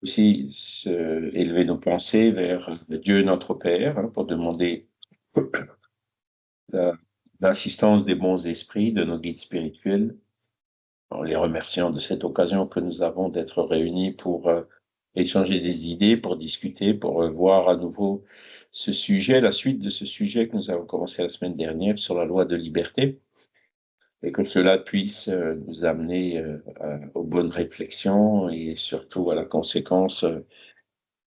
aussi élever nos pensées vers Dieu notre Père, hein, pour demander l'assistance des bons esprits, de nos guides spirituels, en les remerciant de cette occasion que nous avons d'être réunis pour échanger des idées, pour discuter, pour voir à nouveau ce sujet, la suite de ce sujet que nous avons commencé la semaine dernière sur la loi de liberté, et que cela puisse nous amener aux bonnes réflexions et surtout à la conséquence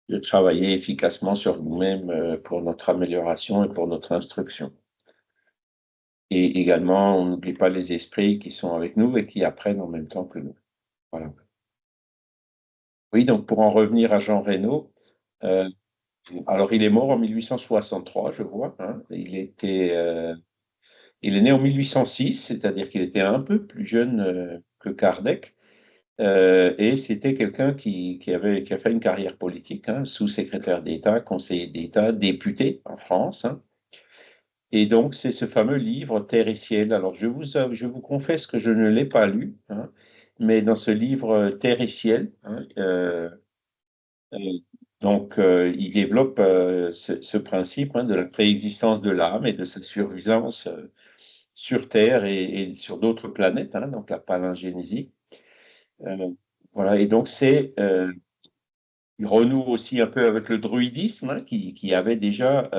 de travailler efficacement sur nous-mêmes pour notre amélioration et pour notre instruction. Et également, on n'oublie pas les esprits qui sont avec nous et qui apprennent en même temps que nous. Voilà. Oui, donc pour en revenir à Jean Reynaud, euh, alors il est mort en 1863, je vois. Hein. Il est né en 1806, c'est-à-dire qu'il était un peu plus jeune que Kardec. Et c'était quelqu'un qui a fait une carrière politique, hein, sous-secrétaire d'État, conseiller d'État, député en France. Hein. Et donc, c'est ce fameux livre Terre et ciel. Alors, je vous confesse que je ne l'ai pas lu, hein, mais dans ce livre Terre et ciel, hein, euh, il développe ce principe, hein, de la préexistence de l'âme et de sa survivance sur Terre et sur d'autres planètes, hein, donc la palingénésie. Euh, voilà, et donc il renoue aussi un peu avec le druidisme, hein, qui avait déjà,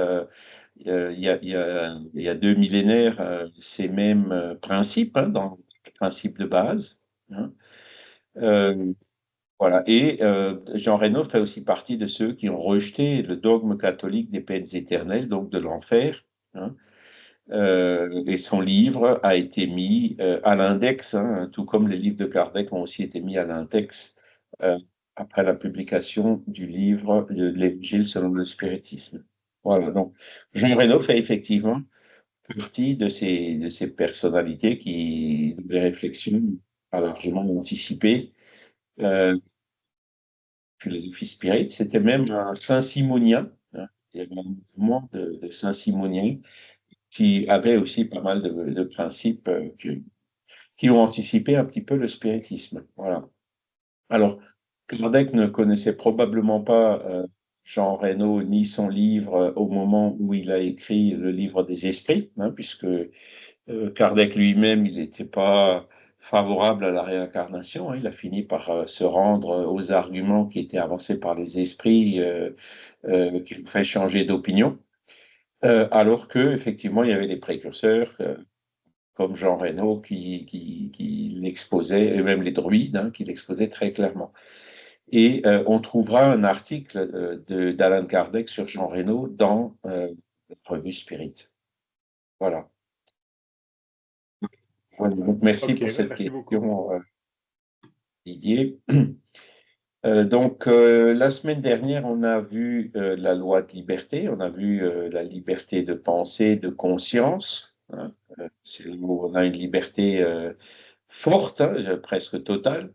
il y a 2 millénaires, ces mêmes principes, hein, dans les principes de base. Hein. Euh, voilà. Et Jean Reynaud fait aussi partie de ceux qui ont rejeté le dogme catholique des peines éternelles, donc de l'enfer. Hein. Et son livre a été mis à l'index, hein, tout comme les livres de Kardec ont aussi été mis à l'index euh, après la publication du livre de l'Évangile selon le spiritisme. Voilà, donc Jean Reynaud fait effectivement partie de ces personnalités qui, des réflexions a largement anticipé philosophie spirit. C'était même un Saint-Simonien, hein. Il y avait un mouvement de Saint-Simoniens qui avait aussi pas mal de principes qui ont anticipé un petit peu le spiritisme. Voilà. Alors, Kardec ne connaissait probablement pas Jean Reynaud ni son livre au moment où il a écrit le livre des esprits, hein, puisque Kardec lui-même, il n'était pas favorable à la réincarnation. Hein. Il a fini par se rendre aux arguments qui étaient avancés par les esprits qui lui fait changer d'opinion. Alors que effectivement, il y avait des précurseurs comme Jean Reynaud qui l'exposait, et même les druides, hein, qui l'exposaient très clairement. Et on trouvera un article d'Alan Kardec sur Jean Reynaud dans la revue Spirit. Voilà. Voilà. Donc, merci Ok, pour cette merci beaucoup. question, Didier. La semaine dernière, on a vu la loi de liberté, on a vu la liberté de pensée, de conscience. Hein. C'est là où on a une liberté forte, hein, presque totale,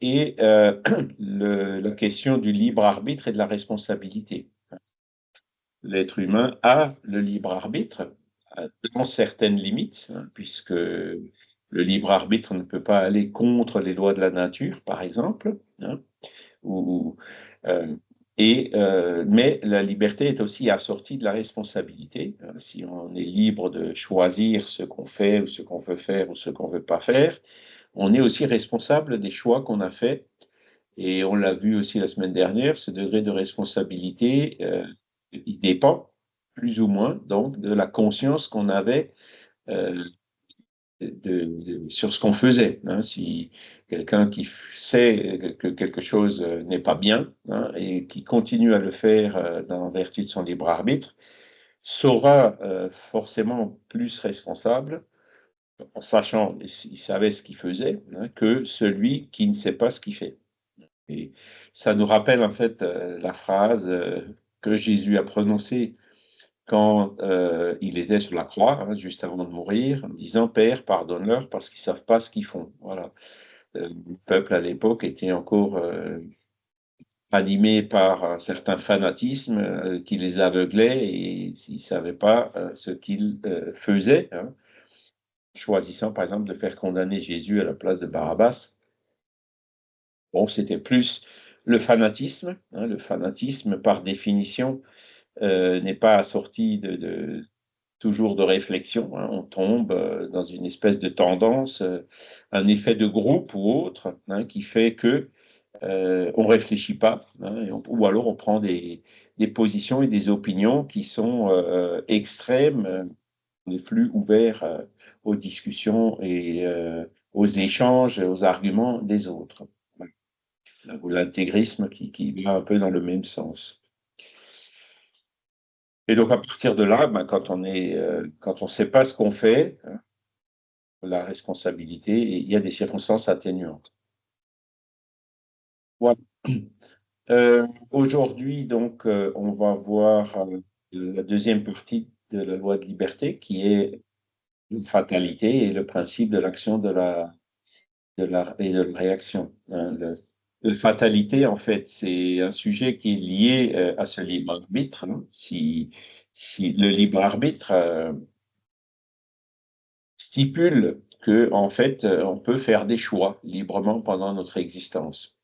et la question du libre arbitre et de la responsabilité. L'être humain a le libre arbitre dans certaines limites, hein, puisque le libre arbitre ne peut pas aller contre les lois de la nature, par exemple, hein, ou, euh, mais la liberté est aussi assortie de la responsabilité. Hein. Si on est libre de choisir ce qu'on fait ou ce qu'on veut faire ou ce qu'on ne veut pas faire, on est aussi responsable des choix qu'on a faits. Et on l'a vu aussi la semaine dernière, ce degré de responsabilité, il dépend plus ou moins donc de la conscience qu'on avait euh, sur ce qu'on faisait. Hein. Si quelqu'un qui sait que quelque chose n'est pas bien, hein, et qui continue à le faire en vertu de son libre arbitre, sera forcément plus responsable en sachant, il savait ce qu'il faisait, hein, que celui qui ne sait pas ce qu'il fait. Et ça nous rappelle en fait la phrase que Jésus a prononcée quand il était sur la croix, hein, juste avant de mourir, en disant Père, pardonne-leur parce qu'ils ne savent pas ce qu'ils font. Voilà. Le peuple à l'époque était encore animé par un certain fanatisme qui les aveuglait et ils ne savaient pas ce qu'ils faisaient, hein, choisissant par exemple de faire condamner Jésus à la place de Barabbas. Bon, c'était plus le fanatisme. Le fanatisme, par définition, n'est pas assorti toujours de réflexion. On tombe dans une espèce de tendance, un effet de groupe ou autre, qui fait que on réfléchit pas, ou alors on prend des positions et des opinions qui sont extrêmes. On n'est plus ouvert aux discussions et aux échanges, aux arguments des autres. Ou l'intégrisme qui va un peu dans le même sens. Et donc à partir de là, quand on ne sait pas ce qu'on fait, la responsabilité, et il y a des circonstances atténuantes. Voilà. Aujourd'hui, donc, on va voir la deuxième partie de la loi de liberté, qui est une fatalité et le principe de l'action et de la réaction. La fatalité, en fait, c'est un sujet qui est lié à ce libre arbitre. Si le libre arbitre stipule que, en fait, on peut faire des choix librement pendant notre existence.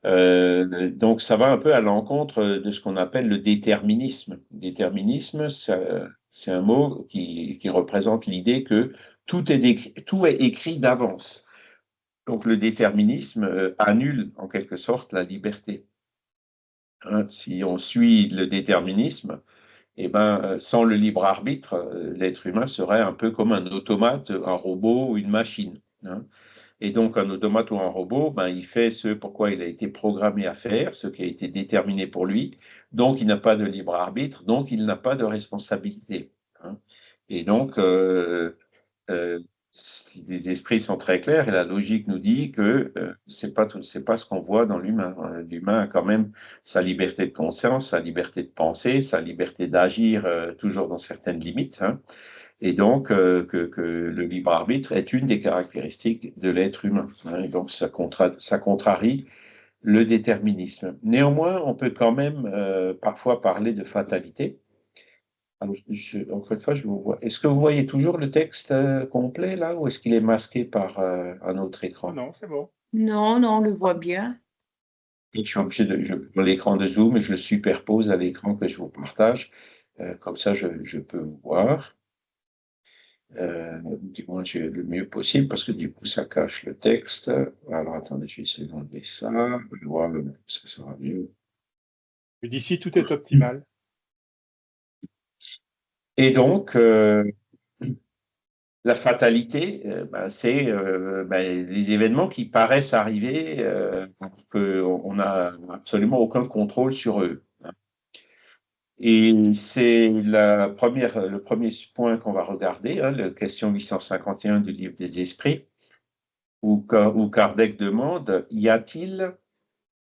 Donc, ça va un peu à l'encontre de ce qu'on appelle le déterminisme. Déterminisme, c'est un mot qui représente l'idée que tout est écrit d'avance. Donc, le déterminisme annule en quelque sorte la liberté. Si on suit le déterminisme, eh ben, sans le libre arbitre, l'être humain serait un peu comme un automate, un robot ou une machine. Et donc, un automate ou un robot, ben, il fait ce pourquoi il a été programmé à faire, ce qui a été déterminé pour lui. Donc, il n'a pas de libre arbitre, donc il n'a pas de responsabilité. Et donc, euh, les esprits sont très clairs et la logique nous dit que c'est pas ce qu'on voit dans l'humain. L'humain a quand même sa liberté de conscience, sa liberté de penser, sa liberté d'agir toujours dans certaines limites. Et donc que le libre arbitre est une des caractéristiques de l'être humain. Et donc ça contrarie le déterminisme. Néanmoins, on peut quand même parfois parler de fatalité. Alors, encore une fois, je vous vois. Est-ce que vous voyez toujours le texte complet là, ou est-ce qu'il est masqué par un autre Oh écran? non, c'est bon. Non, non, on le voit bien. Et je suis obligé je prends l'écran de Zoom et je le superpose à l'écran que je vous partage. Comme ça, je peux vous voir. Du moins le mieux possible, parce que du coup, ça cache le texte. Alors, attendez, je vais essayer d'enlever ça. Je vais voir, ça sera mieux. D'ici, tout est optimal. Et donc, la fatalité, c'est les événements qui paraissent arriver, qu'on n'a absolument aucun contrôle sur eux. Et c'est le premier point qu'on va regarder, la question 851 du livre des esprits, où Kardec demande, y a-t-il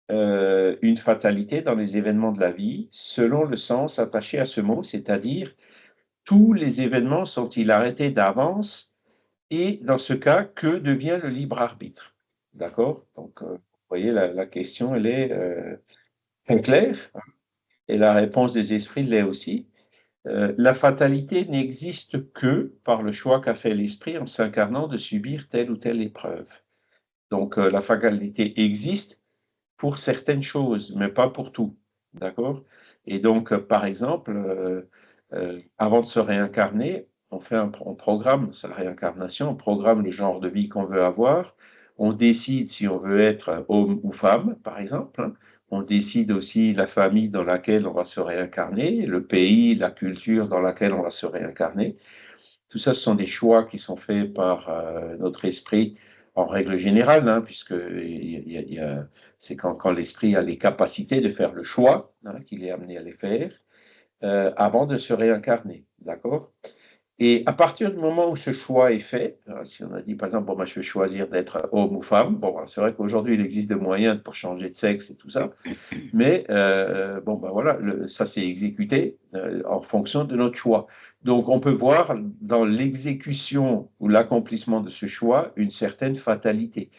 une fatalité dans les événements de la vie, selon le sens attaché à ce mot, c'est-à-dire tous les événements sont-ils arrêtés d'avance et dans ce cas, que devient le libre arbitre? D'accord? Donc, vous voyez, la question, elle est très claire et la réponse des esprits l'est aussi. La fatalité n'existe que par le choix qu'a fait l'esprit en s'incarnant de subir telle ou telle épreuve. Donc, la fatalité existe pour certaines choses, mais pas pour tout. D'accord? Et donc, par exemple, avant de se réincarner, on programme sa réincarnation, on programme le genre de vie qu'on veut avoir, on décide si on veut être homme ou femme, par exemple. On décide aussi la famille dans laquelle on va se réincarner, le pays, la culture dans laquelle on va se réincarner. Tout ça, ce sont des choix qui sont faits par notre esprit en règle générale, puisque c'est quand l'esprit a les capacités de faire le choix qu'il est amené à les faire avant de se réincarner. D'accord? Et à partir du moment où ce choix est fait, si on a dit par exemple, bon, je vais choisir d'être homme ou femme, bon, c'est vrai qu'aujourd'hui il existe des moyens pour changer de sexe et tout ça, mais voilà, ça c'est exécuté en fonction de notre choix. Donc on peut voir dans l'exécution ou l'accomplissement de ce choix une certaine fatalité.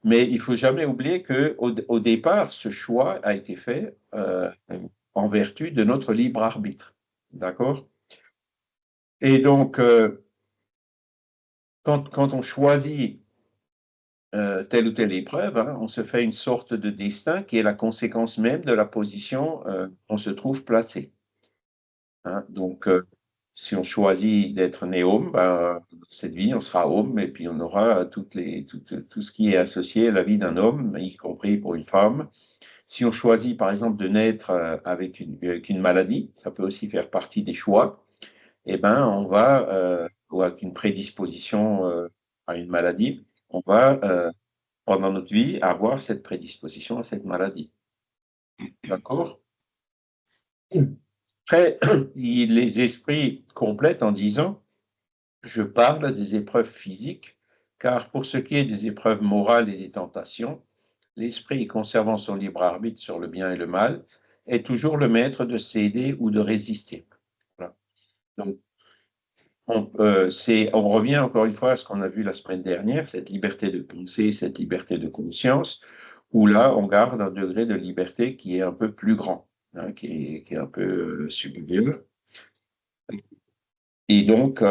Mais il ne faut jamais oublier qu'au départ, ce choix a été fait en vertu de notre libre arbitre. D'accord? Et donc, quand on choisit telle ou telle épreuve, hein, on se fait une sorte de destin qui est la conséquence même de la position où on se trouve placé. Hein. Donc, si on choisit d'être né homme, ben, dans cette vie, on sera homme et puis on aura tout ce qui est associé à la vie d'un homme, y compris pour une femme. Si on choisit, par exemple, de naître avec une maladie, ça peut aussi faire partie des choix, eh ben, on va, ou avec une prédisposition à une maladie, on va, pendant notre vie, avoir cette prédisposition à cette maladie. D'accord? Après, les esprits complètent en disant, je parle des épreuves physiques, car pour ce qui est des épreuves morales et des tentations, l'esprit, conservant son libre arbitre sur le bien et le mal, est toujours le maître de céder ou de résister. Voilà. Donc, on revient encore une fois à ce qu'on a vu la semaine dernière, cette liberté de pensée, cette liberté de conscience, où là, on garde un degré de liberté qui est un peu plus grand, hein, qui est un peu supérieur. Et donc,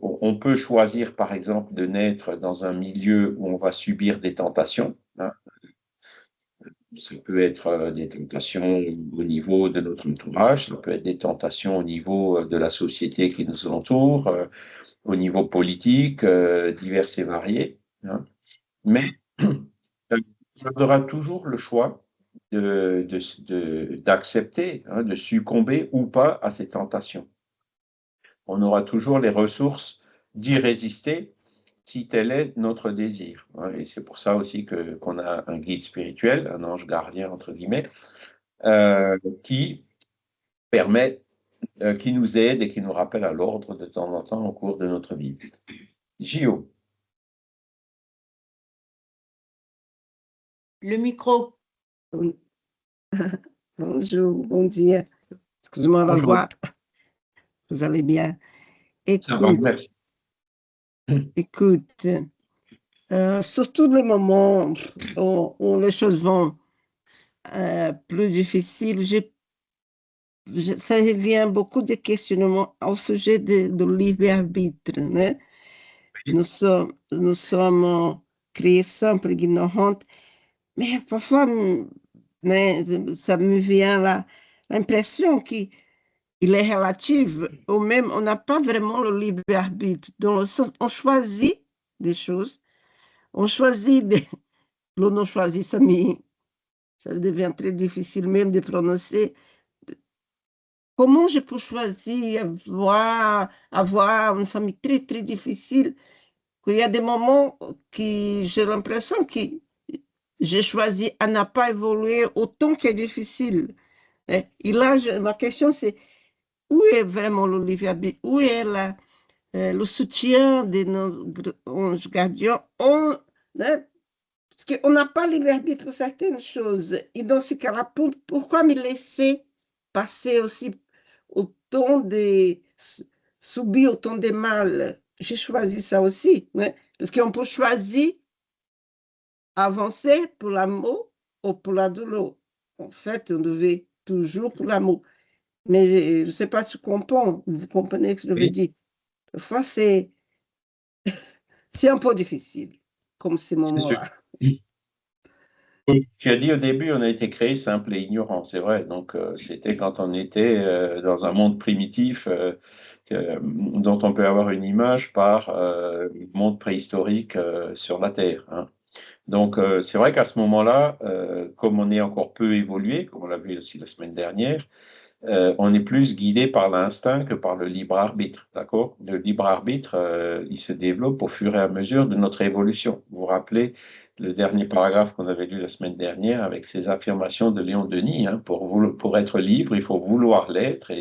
on peut choisir, par exemple, de naître dans un milieu où on va subir des tentations, hein. Ça peut être des tentations au niveau de notre entourage, ça peut être des tentations au niveau de la société qui nous entoure, au niveau politique, divers et variés, hein. Mais on aura toujours le choix d'accepter, hein, de succomber ou pas à ces tentations. On aura toujours les ressources d'y résister si tel est notre désir, hein. Et c'est pour ça aussi qu'on a un guide spirituel, un ange gardien, entre guillemets, qui permet, qui nous aide et qui nous rappelle à l'ordre de temps en temps au cours de notre vie. Gio. Le micro. Oui. Bonjour, bon dia. Excuse-moi la Bonjour. voix. Vous allez bien? Ça va, Écoute, merci. écoute, surtout les moments où les choses vont plus difficiles, ça revient beaucoup de questionnements au sujet de livre-arbitre, né? Nous sommes créés simples, ignorantes, mais parfois, né, ça me vient l'impression que il est relatif, ou même on n'a pas vraiment le libre-arbitre, dans le sens, on choisit des choses, on choisit des... Le non choisi, ça devient très difficile même de prononcer. Comment je peux choisir avoir une famille très, très difficile? Il y a des moments que j'ai l'impression que j'ai choisi à ne pas évoluer autant que difficile. Et là, ma question, c'est où est vraiment le libre-arbitre? Où est le soutien de nos anges gardiens? Né, parce qu'on n'a pas libre-arbitre pour certaines choses. Et dans ce cas-là, pourquoi me laisser passer aussi autant de... subir autant de mal? J'ai choisi ça aussi. Né? Parce qu'on peut choisir avancer pour l'amour ou pour la douleur. En fait, on devait toujours pour l'amour. Mais je ne sais pas si tu comprends. Vous comprenez ce que je veux Oui. dire? Parfois, c'est un peu difficile, comme ces moments-là. Tu as dit au début, on a été créé simple et ignorant, c'est vrai. Donc, c'était quand on était dans un monde primitif dont on peut avoir une image par le monde préhistorique sur la Terre, hein. Donc, c'est vrai qu'à ce moment-là, comme on est encore peu évolué, comme on l'a vu aussi la semaine dernière, on est plus guidé par l'instinct que par le libre arbitre, d'accord? Le libre arbitre, il se développe au fur et à mesure de notre évolution. Vous vous rappelez le dernier paragraphe qu'on avait lu la semaine dernière avec ces affirmations de Léon Denis, hein, pour être libre, il faut vouloir l'être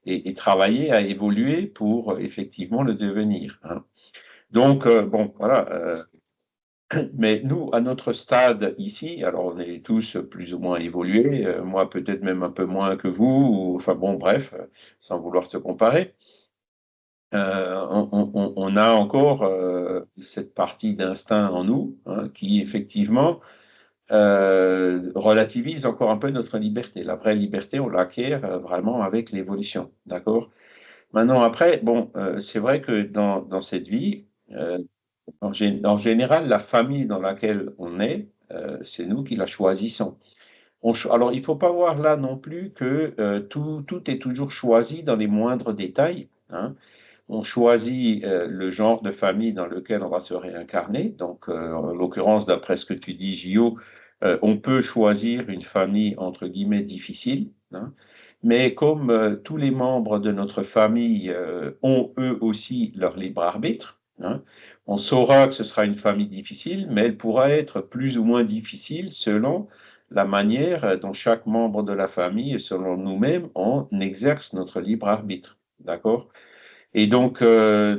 et travailler à évoluer pour effectivement le devenir, hein. Donc, bon, voilà. Mais nous, à notre stade ici, alors on est tous plus ou moins évolués, moi peut-être même un peu moins que vous, enfin bon, bref, sans vouloir se comparer. On a encore cette partie d'instinct en nous, hein, qui effectivement relativise encore un peu notre liberté. La vraie liberté, on l'acquiert vraiment avec l'évolution, d'accord? Maintenant, après, bon, c'est vrai que dans cette vie, En général, la famille dans laquelle on est, c'est nous qui la choisissons. Alors, il ne faut pas voir là non plus que tout est toujours choisi dans les moindres détails, hein. On choisit le genre de famille dans lequel on va se réincarner. Donc, en l'occurrence, d'après ce que tu dis, Gio, on peut choisir une famille entre guillemets difficile, hein. Mais comme tous les membres de notre famille ont eux aussi leur libre arbitre, hein, on saura que ce sera une famille difficile, mais elle pourra être plus ou moins difficile selon la manière dont chaque membre de la famille et selon nous-mêmes, on exerce notre libre arbitre. D'accord? Et donc, la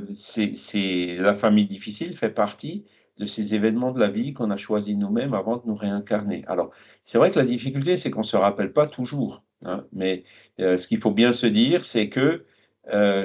famille difficile fait partie de ces événements de la vie qu'on a choisis nous-mêmes avant de nous réincarner. Alors, c'est vrai que la difficulté, c'est qu'on ne se rappelle pas toujours, hein, mais ce qu'il faut bien se dire, c'est que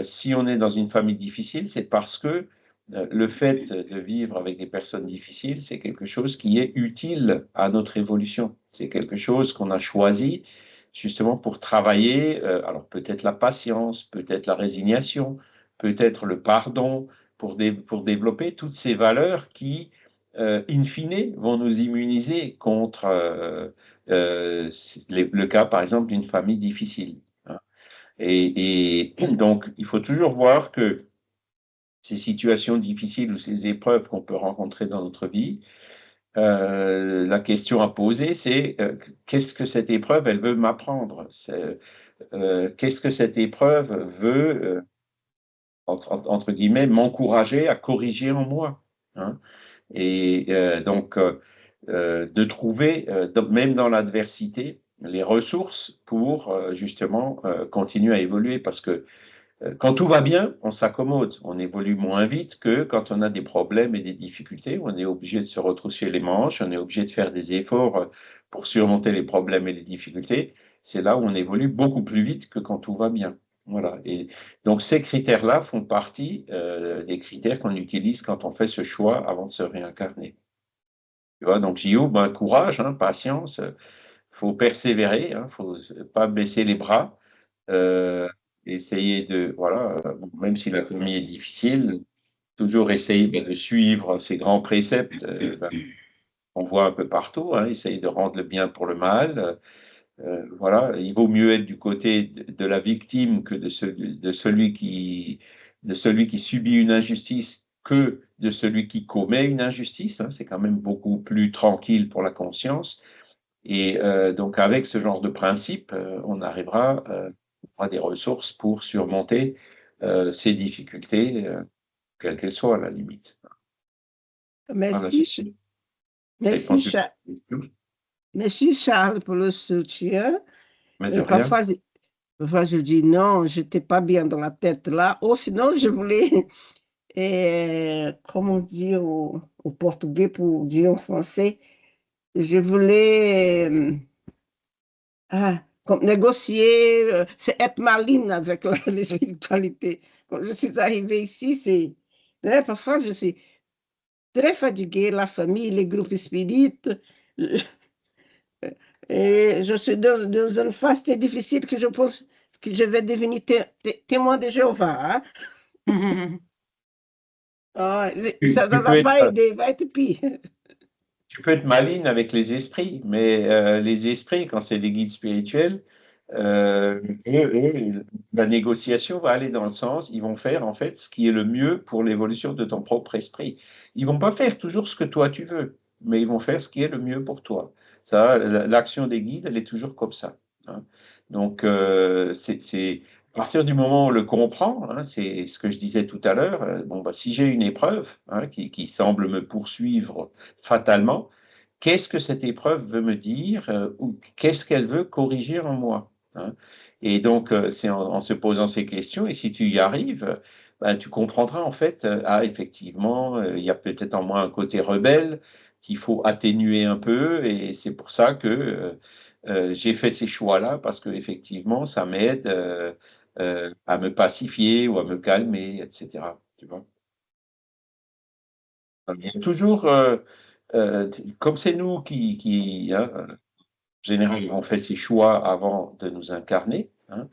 si on est dans une famille difficile, c'est parce que le fait de vivre avec des personnes difficiles, c'est quelque chose qui est utile à notre évolution. C'est quelque chose qu'on a choisi justement pour travailler, alors peut-être la patience, peut-être la résignation, peut-être le pardon, pour développer toutes ces valeurs qui, in fine, vont nous immuniser contre le cas, par exemple, d'une famille difficile, hein. Et donc, il faut toujours voir que ces situations difficiles ou ces épreuves qu'on peut rencontrer dans notre vie, la question à poser, c'est qu'est-ce que cette épreuve, elle veut m'apprendre? Qu'est-ce que cette épreuve veut entre guillemets, m'encourager à corriger en moi, hein. Et donc, de trouver, même dans l'adversité, les ressources pour justement continuer à évoluer. Parce que quand tout va bien, on s'accommode, on évolue moins vite que quand on a des problèmes et des difficultés. On est obligé de se retrousser les manches, on est obligé de faire des efforts pour surmonter les problèmes et les difficultés. C'est là où on évolue beaucoup plus vite que quand tout va bien. Voilà. Et donc ces critères-là font partie des critères qu'on utilise quand on fait ce choix avant de se réincarner. Tu vois, donc Gio, ben, courage, hein, patience, faut persévérer, hein, faut pas baisser les bras. Euh, Essayer de, voilà, même si la famille est difficile, toujours essayer de suivre ces grands préceptes qu'on voit un peu partout, hein, essayer de rendre le bien pour le mal. Voilà, il vaut mieux être du côté de la victime que de celui qui subit une injustice que de celui qui commet une injustice, hein. C'est quand même beaucoup plus tranquille pour la conscience. Et donc, avec ce genre de principe, on arrivera à des ressources pour surmonter ces difficultés, quelles qu'elles soient, à la limite. Voilà, Merci, merci, répondu à la question, merci Charles pour le soutien. mais de rien. Parfois, je dis non, je n'étais pas bien dans la tête là. Ou sinon, je voulais, comment dire au portugais pour dire en français, je voulais comme négocier, c'est être maligne avec la spiritualité. Quand je suis arrivée ici, parfois, je suis très fatiguée, la famille, les groupes spirites. Et je suis dans une phase très difficile que je pense que je vais devenir témoin de Jéhovah, hein. Ça ne va pas aider, va être pire. Tu peux être maligne avec les esprits, mais les esprits, quand c'est des guides spirituels, la négociation va aller dans le sens, ils vont faire en fait ce qui est le mieux pour l'évolution de ton propre esprit. Ils vont pas faire toujours ce que toi tu veux, mais ils vont faire ce qui est le mieux pour toi. Ça, l'action des guides, elle est toujours comme ça, hein. Donc, c'est à partir du moment où on le comprend, hein, c'est ce que je disais tout à l'heure. Bon, bah, si j'ai une épreuve hein, qui semble me poursuivre fatalement, qu'est-ce que cette épreuve veut me dire ou qu'est-ce qu'elle veut corriger en moi, hein. Et donc, c'est en se posant ces questions, et si tu y arrives, ben, tu comprendras en fait, effectivement, il y a peut-être en moi un côté rebelle qu'il faut atténuer un peu, et c'est pour ça que j'ai fait ces choix-là, parce que effectivement, ça m'aide à me pacifier ou à me calmer, etc. Tu vois? Il y a toujours, comme c'est nous hein, en général, on fait ces choix avant de nous incarner, hein,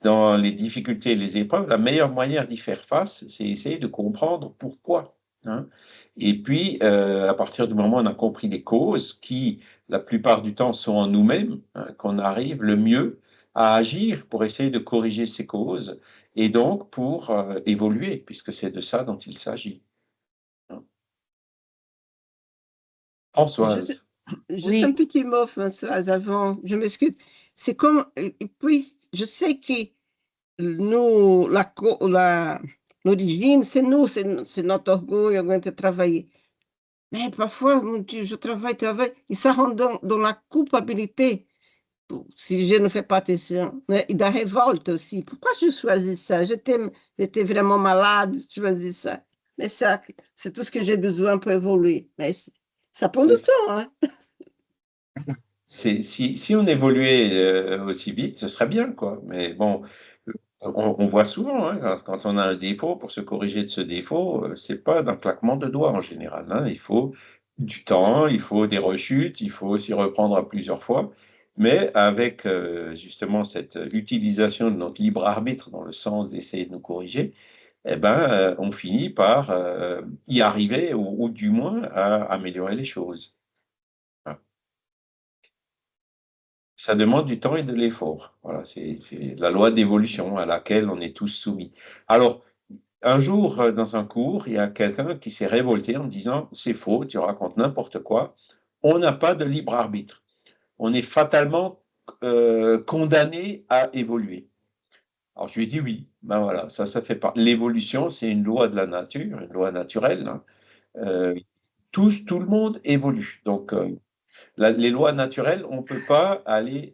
dans les difficultés et les épreuves, la meilleure manière d'y faire face, c'est essayer de comprendre pourquoi. hein. Et puis, à partir du moment où on a compris les causes, qui la plupart du temps sont en nous-mêmes, hein, qu'on arrive le mieux à agir pour essayer de corriger ces causes et donc pour évoluer, puisque c'est de ça dont il s'agit, hein. Juste, Françoise. juste un Oui, petit mot, Françoise, avant, je m'excuse. C'est comme, et puis, je sais que nous, l'origine, c'est nous, c'est notre orgueil, on de travailler. Mais parfois, mon Dieu, je travaille, et ça rentre dans la culpabilité. Si je ne fais pas attention, né? E da révolte aussi. Pourquoi je choisis ça? J'étais vraiment malade, je choisis ça. Mais ça, c'est tout ce que j'ai besoin pour évoluer. Mais ça prend du C'est temps, hein? si on évoluait aussi vite, ce serait bien, quoi. Mais bon, on voit souvent, hein, quand on a un défaut, pour se corriger de ce défaut, c'est pas d'un claquement de doigts en général, hein. Il faut du temps, il faut des rechutes, il faut s'y reprendre à plusieurs fois. Mais avec justement cette utilisation de notre libre arbitre dans le sens d'essayer de nous corriger, eh ben, on finit par y arriver ou du moins à améliorer les choses. Voilà. Ça demande du temps et de l'effort. Voilà, c'est la loi d'évolution à laquelle on est tous soumis. Alors, un jour, dans un cours, il y a quelqu'un qui s'est révolté en disant, c'est faux, tu racontes n'importe quoi. On n'a pas de libre arbitre. On est fatalement condamné à évoluer. Alors, je lui ai dit oui. Ben voilà, ça fait pas. L'évolution, c'est une loi de la nature, une loi naturelle, hein. Euh, tout le monde évolue. Donc, les lois naturelles, on ne peut pas aller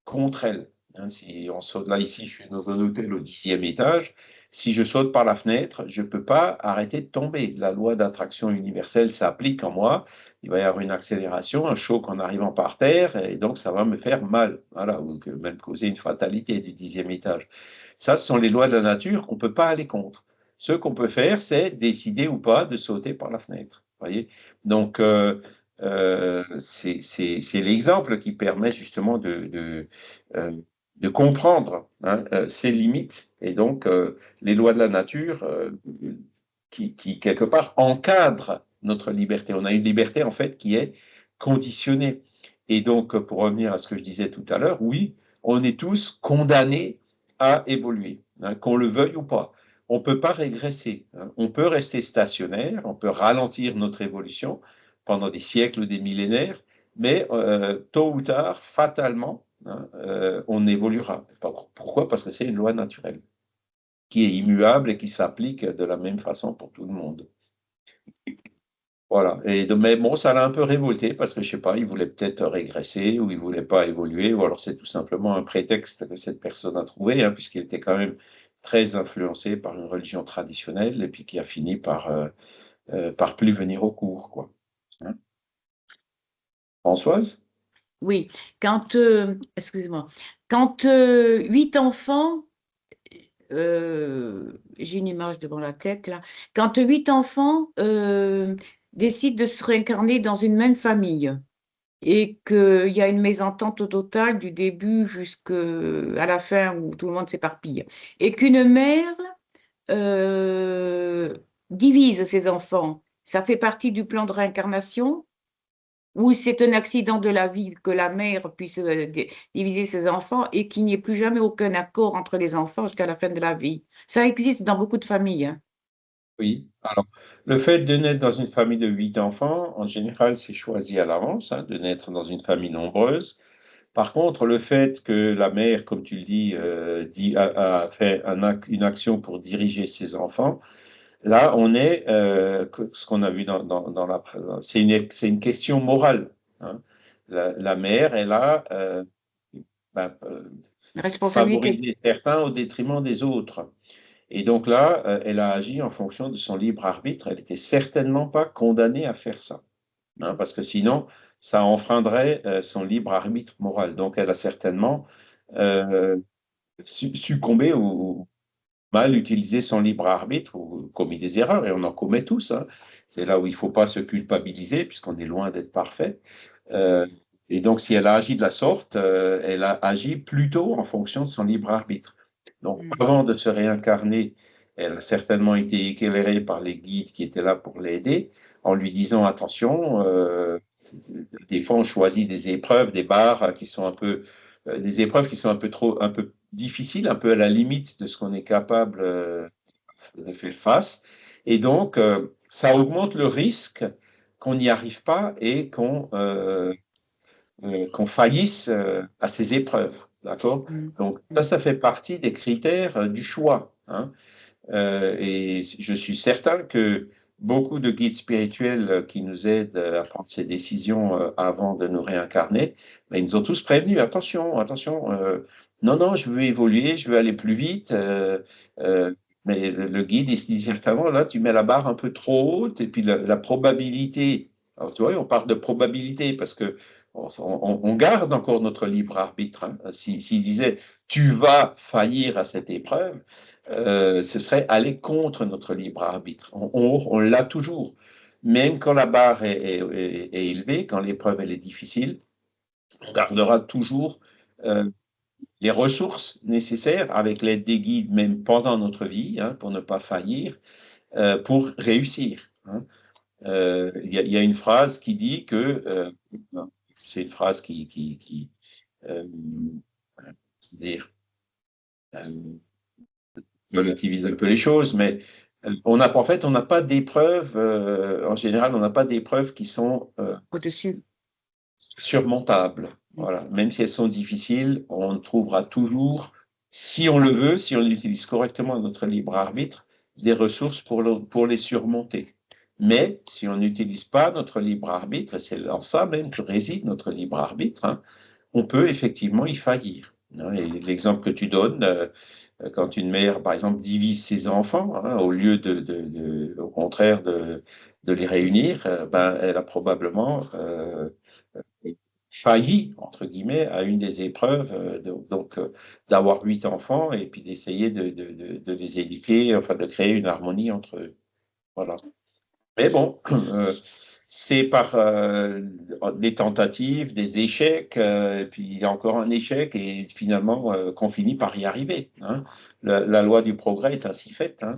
contre elles, hein. Si on saute là, ici, je suis dans un hôtel au 10e étage. Si je saute par la fenêtre, je ne peux pas arrêter de tomber. La loi d'attraction universelle s'applique en moi. Il va y avoir une accélération, un choc en arrivant par terre, et donc ça va me faire mal. Voilà, ou même causer une fatalité du 10e étage. Ça, ce sont les lois de la nature qu'on ne peut pas aller contre. Ce qu'on peut faire, c'est décider ou pas de sauter par la fenêtre. Voyez. Donc, c'est l'exemple qui permet justement euh, de comprendre, hein, ses limites et donc les lois de la nature qui, quelque part, encadrent notre liberté. On a une liberté, en fait, qui est conditionnée. Et donc, pour revenir à ce que je disais tout à l'heure, oui, on est tous condamnés à évoluer, hein, qu'on le veuille ou pas. On ne peut pas régresser, hein. On peut rester stationnaire, on peut ralentir notre évolution pendant des siècles ou des millénaires, mais tôt ou tard, fatalement, hein, on évoluera. Pourquoi? Parce que c'est une loi naturelle qui est immuable et qui s'applique de la même façon pour tout le monde. Voilà. Mais bon, ça l'a un peu révolté parce que je sais pas, il voulait peut-être régresser ou il voulait pas évoluer, ou alors c'est tout simplement un prétexte que cette personne a trouvé, hein, puisqu'il était quand même très influencé par une religion traditionnelle et puis qui a fini par plus venir au cours, quoi. Hein. Françoise? oui. Excusez-moi, quand 8 enfants, j'ai une image devant la tête là, quand 8 enfants décident de se réincarner dans une même famille et qu'il y a une mésentente au total du début jusqu'à la fin où tout le monde s'éparpille, et qu'une mère euh, divise ses enfants, ça fait partie du plan de réincarnation? Ou c'est un accident de la vie que la mère puisse diviser ses enfants et qu'il n'y ait plus jamais aucun accord entre les enfants jusqu'à la fin de la vie. Ça existe dans beaucoup de familles, hein. Oui. Alors, le fait de naître dans une famille de 8 enfants, en général, c'est choisi à l'avance, hein, de naître dans une famille nombreuse. Par contre, le fait que la mère, comme tu le dis, a fait une action pour diriger ses enfants, là, on est, ce qu'on a vu dans la, c'est une question morale, hein. La mère, elle a ben, Responsabilité. favorisé certains au détriment des autres. Et donc là, elle a agi en fonction de son libre arbitre. Elle n'était certainement pas condamnée à faire ça, hein, parce que sinon, ça enfreindrait son libre arbitre moral. Donc, elle a certainement euh, succombé ou mal utilisé son libre arbitre ou commis des erreurs, et on en commet tous, hein. C'est là où il ne faut pas se culpabiliser, puisqu'on est loin d'être parfait. Euh, et donc, si elle a agi de la sorte, elle a agi plutôt en fonction de son libre arbitre. Donc, Mm. avant de se réincarner, elle a certainement été éclairée par les guides qui étaient là pour l'aider, en lui disant attention, des fois on choisit des épreuves, des barres qui sont un peu, des épreuves qui sont un peu difficiles, un peu à la limite de ce qu'on est capable de faire face. Et donc, ça augmente le risque qu'on n'y arrive pas et qu'on faillisse à ces épreuves. D'accord? Donc, ça fait partie des critères du choix. Hein. Et je suis certain que beaucoup de guides spirituels qui nous aident à prendre ces décisions avant de nous réincarner, ben, ils nous ont tous prévenus, attention, attention, non, non, je veux évoluer, je veux aller plus vite. Mais le guide, il se dit certainement, là, tu mets la barre un peu trop haute, et puis la probabilité, alors tu vois, on parle de probabilité parce que on garde encore notre libre arbitre. Hein. S'il disait, tu vas faillir à cette épreuve, ce serait aller contre notre libre arbitre. On l'a toujours. Même quand la barre est élevée, quand l'épreuve elle est difficile, on gardera toujours les ressources nécessaires avec l'aide des guides, même pendant notre vie, hein, pour ne pas faillir, pour réussir. Hein. Y a une phrase qui dit que, c'est une phrase qui dire, relativise un peu les choses, mais en fait, on n'a pas d'épreuves, en général, on n'a pas d'épreuves qui sont Au-dessus. surmontables. Voilà. Même si elles sont difficiles, on trouvera toujours, si on le veut, si on utilise correctement notre libre arbitre, des ressources pour les surmonter. Mais si on n'utilise pas notre libre arbitre, et c'est en ça même que réside notre libre arbitre, hein, on peut effectivement y faillir. Hein. Et l'exemple que tu donnes, quand une mère, par exemple, divise ses enfants, hein, au lieu au contraire de les réunir, ben, elle a probablement failli, entre guillemets, à une des épreuves, d'avoir 8 enfants et puis d'essayer de les éduquer, enfin de créer une harmonie entre eux. Voilà. Mais bon, c'est par des tentatives, des échecs, et puis encore un échec, et finalement qu'on finit par y arriver. Hein. La loi du progrès est ainsi faite. Hein.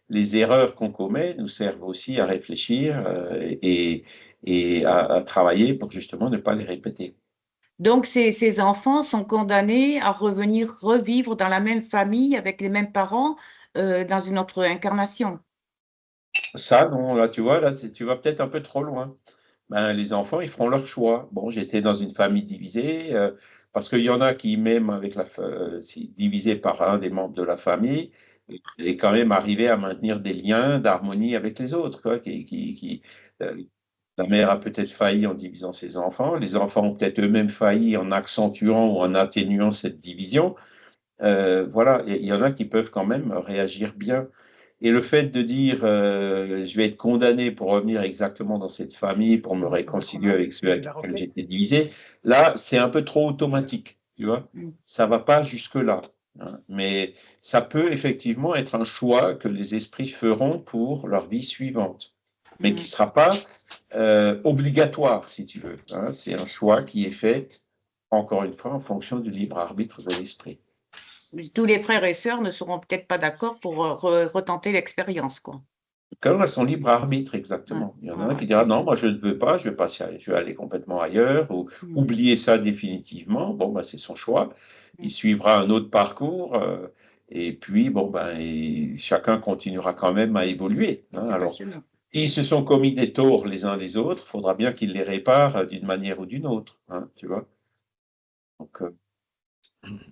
Les erreurs qu'on commet nous servent aussi à réfléchir et à travailler pour justement ne pas les répéter. Donc, ces enfants sont condamnés à revenir revivre dans la même famille avec les mêmes parents dans une autre incarnation. Ça, non, là, tu vois, là, tu vas peut-être un peu trop loin. Ben, les enfants, ils feront leur choix. Bon, j'étais dans une famille divisée, parce qu'il y en a qui, même avec divisé par un des membres de la famille, et quand même arrivé à maintenir des liens d'harmonie avec les autres. Quoi, euh, la mère a peut-être failli en divisant ses enfants, les enfants ont peut-être eux-mêmes failli en accentuant ou en atténuant cette division. Voilà, il y en a qui peuvent quand même réagir bien. Et le fait de dire je vais être condamné pour revenir exactement dans cette famille, pour me réconcilier avec ceux avec lesquels j'étais divisé, là, c'est un peu trop automatique, tu vois. Ça va pas jusque-là. Hein. Mais ça peut effectivement être un choix que les esprits feront pour leur vie suivante, mais qui ne sera pas obligatoire, si tu veux. Hein. C'est un choix qui est fait, encore une fois, en fonction du libre arbitre de l'esprit. Tous les frères et sœurs ne seront peut-être pas d'accord pour retenter l'expérience, quoi. Chacun a son libre arbitre, exactement. Il y en a un qui dira non, moi je ne veux pas, je vais passer, je vais aller complètement ailleurs, ou oublier ça définitivement. Bon, ben, c'est son choix. Il suivra un autre parcours, et puis, bon, ben, chacun continuera quand même à évoluer. Hein. Alors, ils se sont commis des torts les uns les autres, il faudra bien qu'ils les réparent d'une manière ou d'une autre. Hein, tu vois. Donc,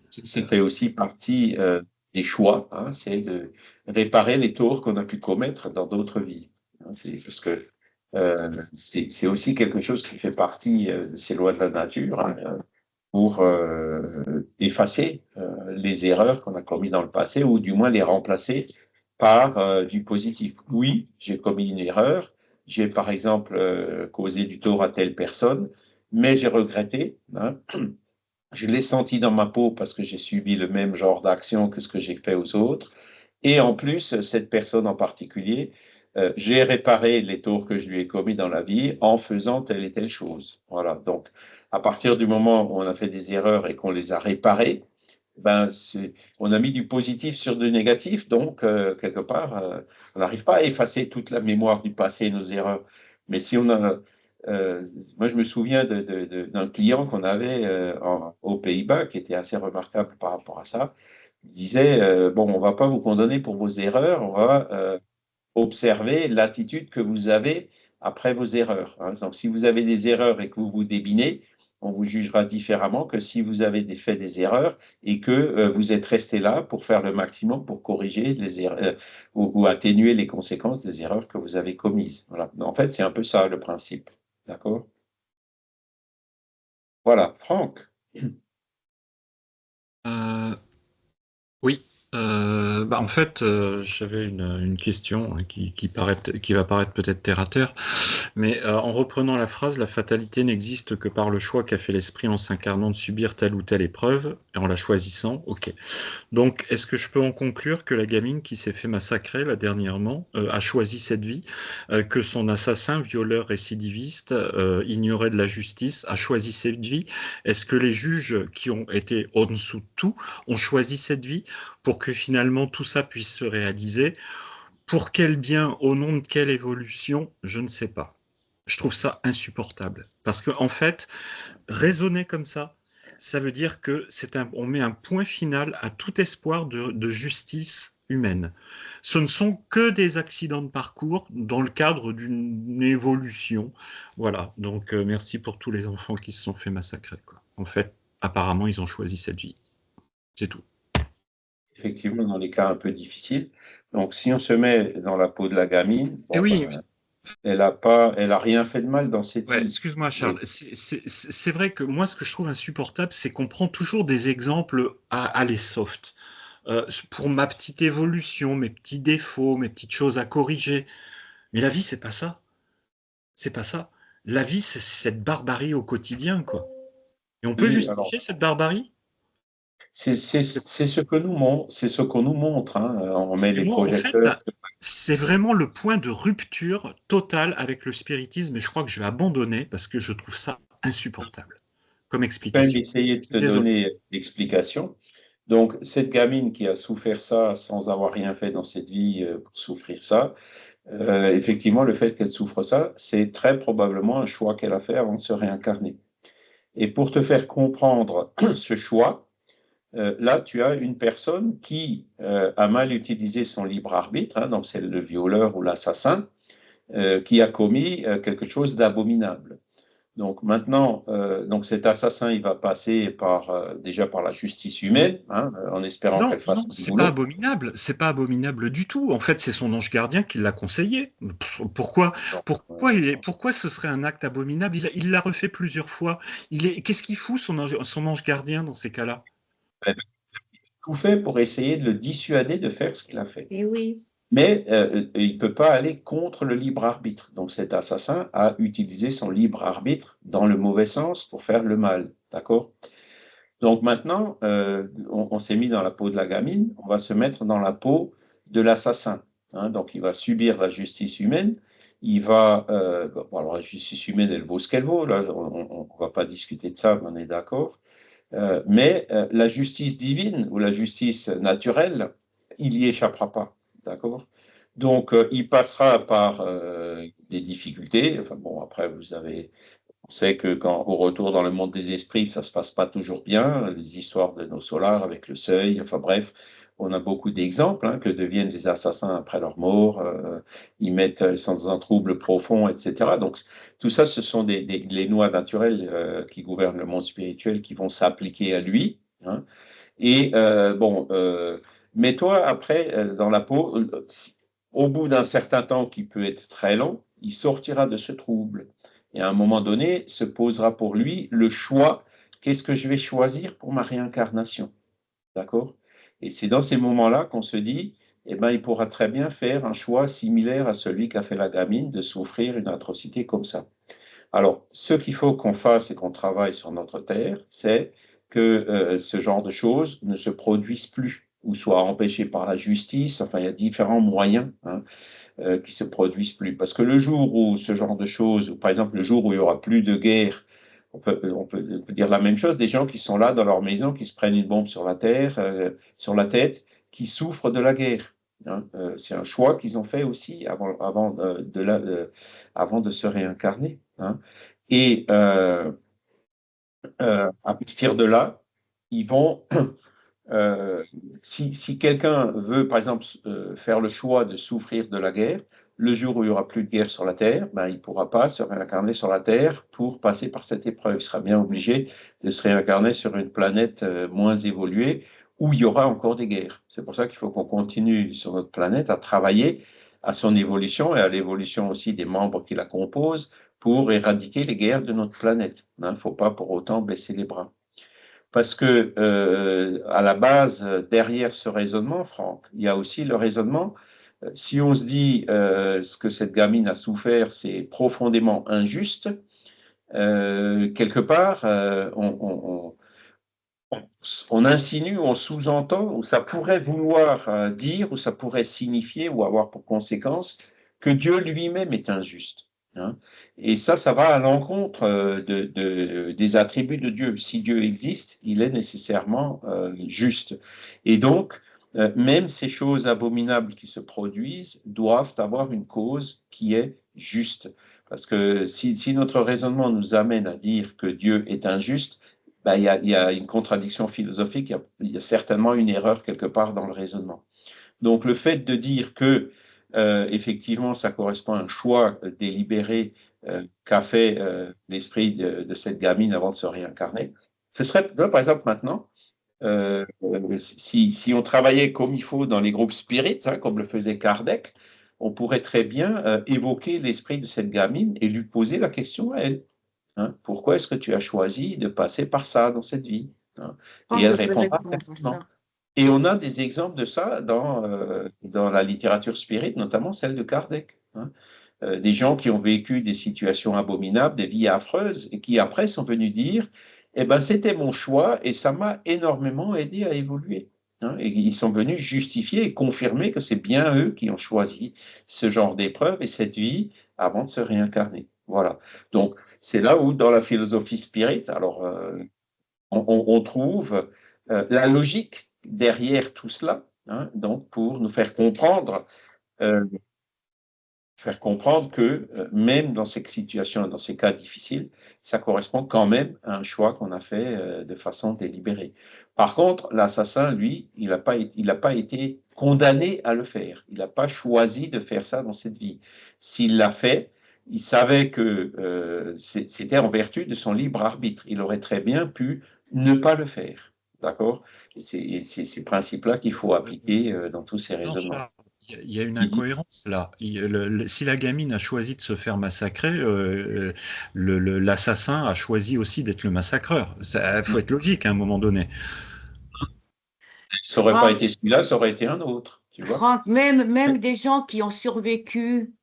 ça fait aussi partie des choix, hein, c'est de réparer les torts qu'on a pu commettre dans d'autres vies. Hein, parce que c'est aussi quelque chose qui fait partie de ces lois de la nature, hein, pour effacer les erreurs qu'on a commises dans le passé ou du moins les remplacer par du positif. Oui, j'ai commis une erreur, j'ai par exemple causé du tort à telle personne, mais j'ai regretté. Hein, je l'ai senti dans ma peau parce que j'ai subi le même genre d'action que ce que j'ai fait aux autres. Et en plus, cette personne en particulier, j'ai réparé les torts que je lui ai commis dans la vie en faisant telle et telle chose. Voilà. Donc, à partir du moment où on a fait des erreurs et qu'on les a réparées, on a mis du positif sur du négatif, donc quelque part, on n'arrive pas à effacer toute la mémoire du passé et nos erreurs. Mais si on a, moi je me souviens d'un client qu'on avait aux Pays-Bas qui était assez remarquable par rapport à ça. Il disait, bon, on ne va pas vous condamner pour vos erreurs, on va observer l'attitude que vous avez après vos erreurs, hein. Donc, si vous avez des erreurs et que vous vous débinez, on vous jugera différemment que si vous avez fait des erreurs et que vous êtes resté là pour faire le maximum pour corriger les erreurs ou atténuer les conséquences des erreurs que vous avez commises. Voilà. En fait, c'est un peu ça le principe. D'accord? Voilà, Franck. Oui, en fait, j'avais une question hein, qui va paraître peut-être terre à terre, mais en reprenant la phrase, la fatalité n'existe que par le choix qu'a fait l'esprit en s'incarnant de subir telle ou telle épreuve, et en la choisissant, ok. Donc, est-ce que je peux en conclure que la gamine qui s'est fait massacrer là dernièrement a choisi cette vie, que son assassin, violeur, récidiviste, ignoré de la justice, a choisi cette vie? Est-ce que les juges qui ont été en dessous de tout ont choisi cette vie pour que finalement tout ça puisse se réaliser? Pour quel bien, au nom de quelle évolution, je ne sais pas. Je trouve ça insupportable. Parce que, en fait, raisonner comme ça veut dire que on met un point final à tout espoir de justice humaine. Ce ne sont que des accidents de parcours dans le cadre d'une évolution. Voilà. Donc, merci pour tous les enfants qui se sont fait massacrer, quoi. En fait, apparemment, ils ont choisi cette vie. C'est tout. Effectivement, dans les cas un peu difficiles. Donc, si on se met dans la peau de la gamine, Et bon, oui, elle a rien fait de mal dans cette ouais, vie. excuse-moi Charles, c'est vrai que moi ce que je trouve insupportable, c'est qu'on prend toujours des exemples à les soft. Pour ma petite évolution, mes petits défauts, mes petites choses à corriger. Mais la vie, c'est pas ça. C'est pas ça. La vie, c'est cette barbarie au quotidien, quoi. Et on peut Oui, alors, justifier cette barbarie? c'est ce que c'est ce qu'on nous montre, hein. On met Et les moi, en fait, projecteurs. c'est vraiment le point de rupture totale avec le spiritisme et je crois que je vais abandonner parce que je trouve ça insupportable comme Je vais même explication. essayer de Je suis te désolé. donner l'explication. Donc, cette gamine qui a souffert ça sans avoir rien fait dans cette vie pour souffrir ça, effectivement, le fait qu'elle souffre ça, c'est très probablement un choix qu'elle a fait avant de se réincarner. Et pour te faire comprendre ce choix, là, tu as une personne qui a mal utilisé son libre arbitre, hein, donc c'est le violeur ou l'assassin, qui a commis quelque chose d'abominable. Donc maintenant, donc cet assassin, il va passer déjà par la justice humaine, hein, en espérant Non, qu'elle non, fasse son c'est pas boulot. abominable, c'est pas abominable du tout. En fait, c'est son ange gardien qui l'a conseillé. Pourquoi, Donc, pourquoi ce serait un acte abominable? Il l'a refait plusieurs fois. Qu'est-ce qu'il fout son ange gardien dans ces cas-là? tout fait pour essayer de le dissuader de faire ce qu'il a fait. Et oui. Mais il ne peut pas aller contre le libre arbitre. Donc cet assassin a utilisé son libre arbitre dans le mauvais sens pour faire le mal. D'accord? Donc maintenant, on s'est mis dans la peau de la gamine, on va se mettre dans la peau de l'assassin, hein. Donc il va subir la justice humaine. Il va, bon, alors la justice humaine, elle vaut ce qu'elle vaut. Là, on ne va pas discuter de ça, mais on est d'accord. Mais la justice divine ou la justice naturelle, il n'y échappera pas. D'accord? Donc, il passera par des difficultés. Enfin, bon, après, on sait que quand au retour dans le monde des esprits, ça ne se passe pas toujours bien. Les histoires de nos solars avec le seuil, enfin bref, on a beaucoup d'exemples, hein, que deviennent les assassins après leur mort. Ils sont dans un trouble profond, etc. Donc, tout ça, ce sont les lois naturelles qui gouvernent le monde spirituel qui vont s'appliquer à lui, hein. Et bon, mets-toi après dans la peau, au bout d'un certain temps qui peut être très long, il sortira de ce trouble. Et à un moment donné, se posera pour lui le choix, qu'est-ce que je vais choisir pour ma réincarnation? D'accord? Et c'est dans ces moments-là qu'on se dit, eh ben, il pourra très bien faire un choix similaire à celui qu'a fait la gamine de souffrir une atrocité comme ça. Alors, ce qu'il faut qu'on fasse et qu'on travaille sur notre terre, c'est que ce genre de choses ne se produisent plus ou soient empêchées par la justice. Enfin, il y a différents moyens, hein, qui se produisent plus. Parce que le jour où ce genre de choses, ou par exemple le jour où il y aura plus de guerre on peut dire la même chose des gens qui sont là dans leur maison, qui se prennent une bombe sur la tête, qui souffrent de la guerre. Hein. C'est un choix qu'ils ont fait aussi avant de se réincarner. Hein. Et à partir de là, ils vont, si quelqu'un veut, par exemple, faire le choix de souffrir de la guerre, le jour où il n'y aura plus de guerre sur la Terre, ben, il ne pourra pas se réincarner sur la Terre pour passer par cette épreuve. Il sera bien obligé de se réincarner sur une planète moins évoluée où il y aura encore des guerres. C'est pour ça qu'il faut qu'on continue sur notre planète à travailler à son évolution et à l'évolution aussi des membres qui la composent pour éradiquer les guerres de notre planète. Il ne faut pas pour autant baisser les bras. Parce que à la base, derrière ce raisonnement, Franck, il y a aussi le raisonnement, si on se dit ce que cette gamine a souffert, c'est profondément injuste, quelque part, on insinue, on sous-entend, ou ça pourrait vouloir dire, ou ça pourrait signifier, ou avoir pour conséquence que Dieu lui-même est injuste. Hein. Et ça va à l'encontre des attributs de Dieu. Si Dieu existe, il est nécessairement juste. Et donc, même ces choses abominables qui se produisent doivent avoir une cause qui est juste. Parce que si notre raisonnement nous amène à dire que Dieu est injuste, ben, il y a une contradiction philosophique, il y a certainement une erreur quelque part dans le raisonnement. Donc le fait de dire que effectivement ça correspond à un choix délibéré qu'a fait l'esprit de cette gamine avant de se réincarner, ce serait, par exemple maintenant, si on travaillait comme il faut dans les groupes spirites, hein, comme le faisait Kardec, on pourrait très bien évoquer l'esprit de cette gamine et lui poser la question à elle. Hein, pourquoi est-ce que tu as choisi de passer par ça dans cette vie? Hein, et elle répondra certainement. Et on a des exemples de ça dans la littérature spirite, notamment celle de Kardec. Hein. Des gens qui ont vécu des situations abominables, des vies affreuses, et qui après sont venus dire, eh ben, c'était mon choix et ça m'a énormément aidé à évoluer. Hein. Et ils sont venus justifier et confirmer que c'est bien eux qui ont choisi ce genre d'épreuve et cette vie avant de se réincarner. Voilà. Donc, c'est là où, dans la philosophie spirit, alors, on trouve la logique derrière tout cela, hein, donc pour nous faire comprendre que même dans ces situations, dans ces cas difficiles, ça correspond quand même à un choix qu'on a fait de façon délibérée. Par contre, l'assassin, lui, il n'a pas été condamné à le faire. Il n'a pas choisi de faire ça dans cette vie. S'il l'a fait, il savait que c'était en vertu de son libre arbitre. Il aurait très bien pu ne pas le faire. D'accord? C'est ces principes-là qu'il faut appliquer dans tous ces raisonnements. Il y a une incohérence là. Si la gamine a choisi de se faire massacrer, l'assassin a choisi aussi d'être le massacreur. Il faut être logique à un moment donné. Ça n'aurait pas été celui-là, ça aurait été un autre. Tu vois. Franck, même des gens qui ont survécu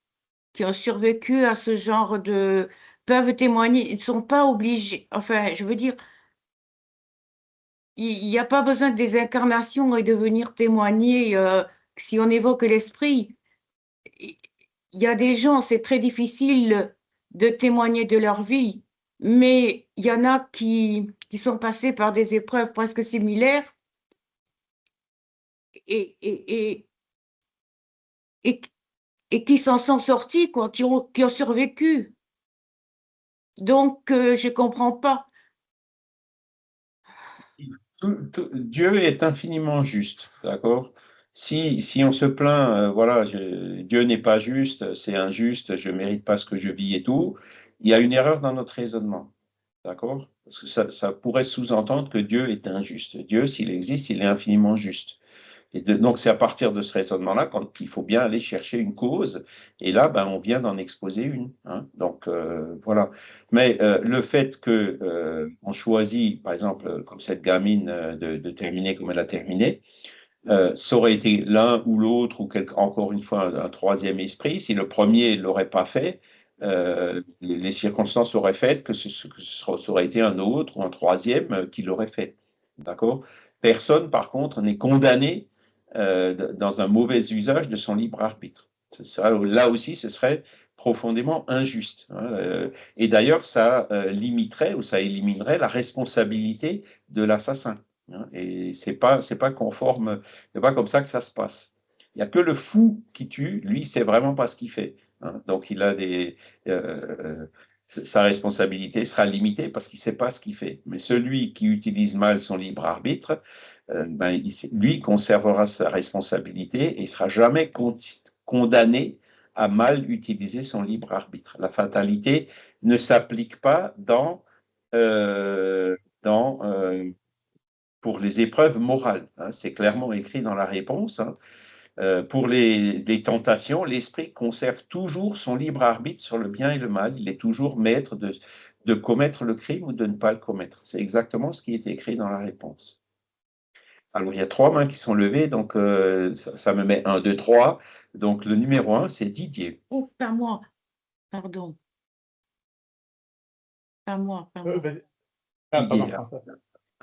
à ce genre de... peuvent témoigner, ils ne sont pas obligés. Enfin, je veux dire, il n'y a pas besoin de des incarnations et de venir témoigner si on évoque l'esprit. Il y a des gens, c'est très difficile de témoigner de leur vie, mais il y en a qui sont passés par des épreuves presque similaires et qui s'en sont sortis, quoi, qui ont survécu. Donc, je ne comprends pas. Dieu est infiniment juste, d'accord? Si on se plaint, voilà, Dieu n'est pas juste, c'est injuste, je ne mérite pas ce que je vis et tout, il y a une erreur dans notre raisonnement, d'accord? Parce que ça pourrait sous-entendre que Dieu est injuste. Dieu, s'il existe, il est infiniment juste. Donc, c'est à partir de ce raisonnement-là qu'il faut bien aller chercher une cause. Et là, ben, on vient d'en exposer une. Hein. Donc, voilà. Mais le fait qu'on choisit, par exemple, comme cette gamine, de terminer comme elle a terminé, ça aurait été l'un ou l'autre, ou encore une fois, un troisième esprit. Si le premier ne l'aurait pas fait, les circonstances auraient fait que ça aurait été un autre ou un troisième qui l'aurait fait. D'accord? Personne, par contre, n'est condamné dans un mauvais usage de son libre arbitre. Là aussi, ce serait profondément injuste. Et d'ailleurs, ça limiterait ou ça éliminerait la responsabilité de l'assassin. Et c'est pas conforme, c'est pas comme ça que ça se passe. Il n'y a que le fou qui tue, lui, c'est vraiment pas ce qu'il fait. Donc, il a sa responsabilité sera limitée parce qu'il ne sait pas ce qu'il fait. Mais celui qui utilise mal son libre arbitre, lui conservera sa responsabilité et ne sera jamais condamné à mal utiliser son libre arbitre. La fatalité ne s'applique pas pour les épreuves morales. C'est clairement écrit dans la réponse. Pour les tentations, l'esprit conserve toujours son libre arbitre sur le bien et le mal. Il est toujours maître de commettre le crime ou de ne pas le commettre. C'est exactement ce qui est écrit dans la réponse. Alors, il y a 3 mains qui sont levées, donc ça me met 1, 2, 3. Donc, le numéro 1, c'est Didier. Oh, pas moi. Pardon. Pas moi. Didier, pardon, François.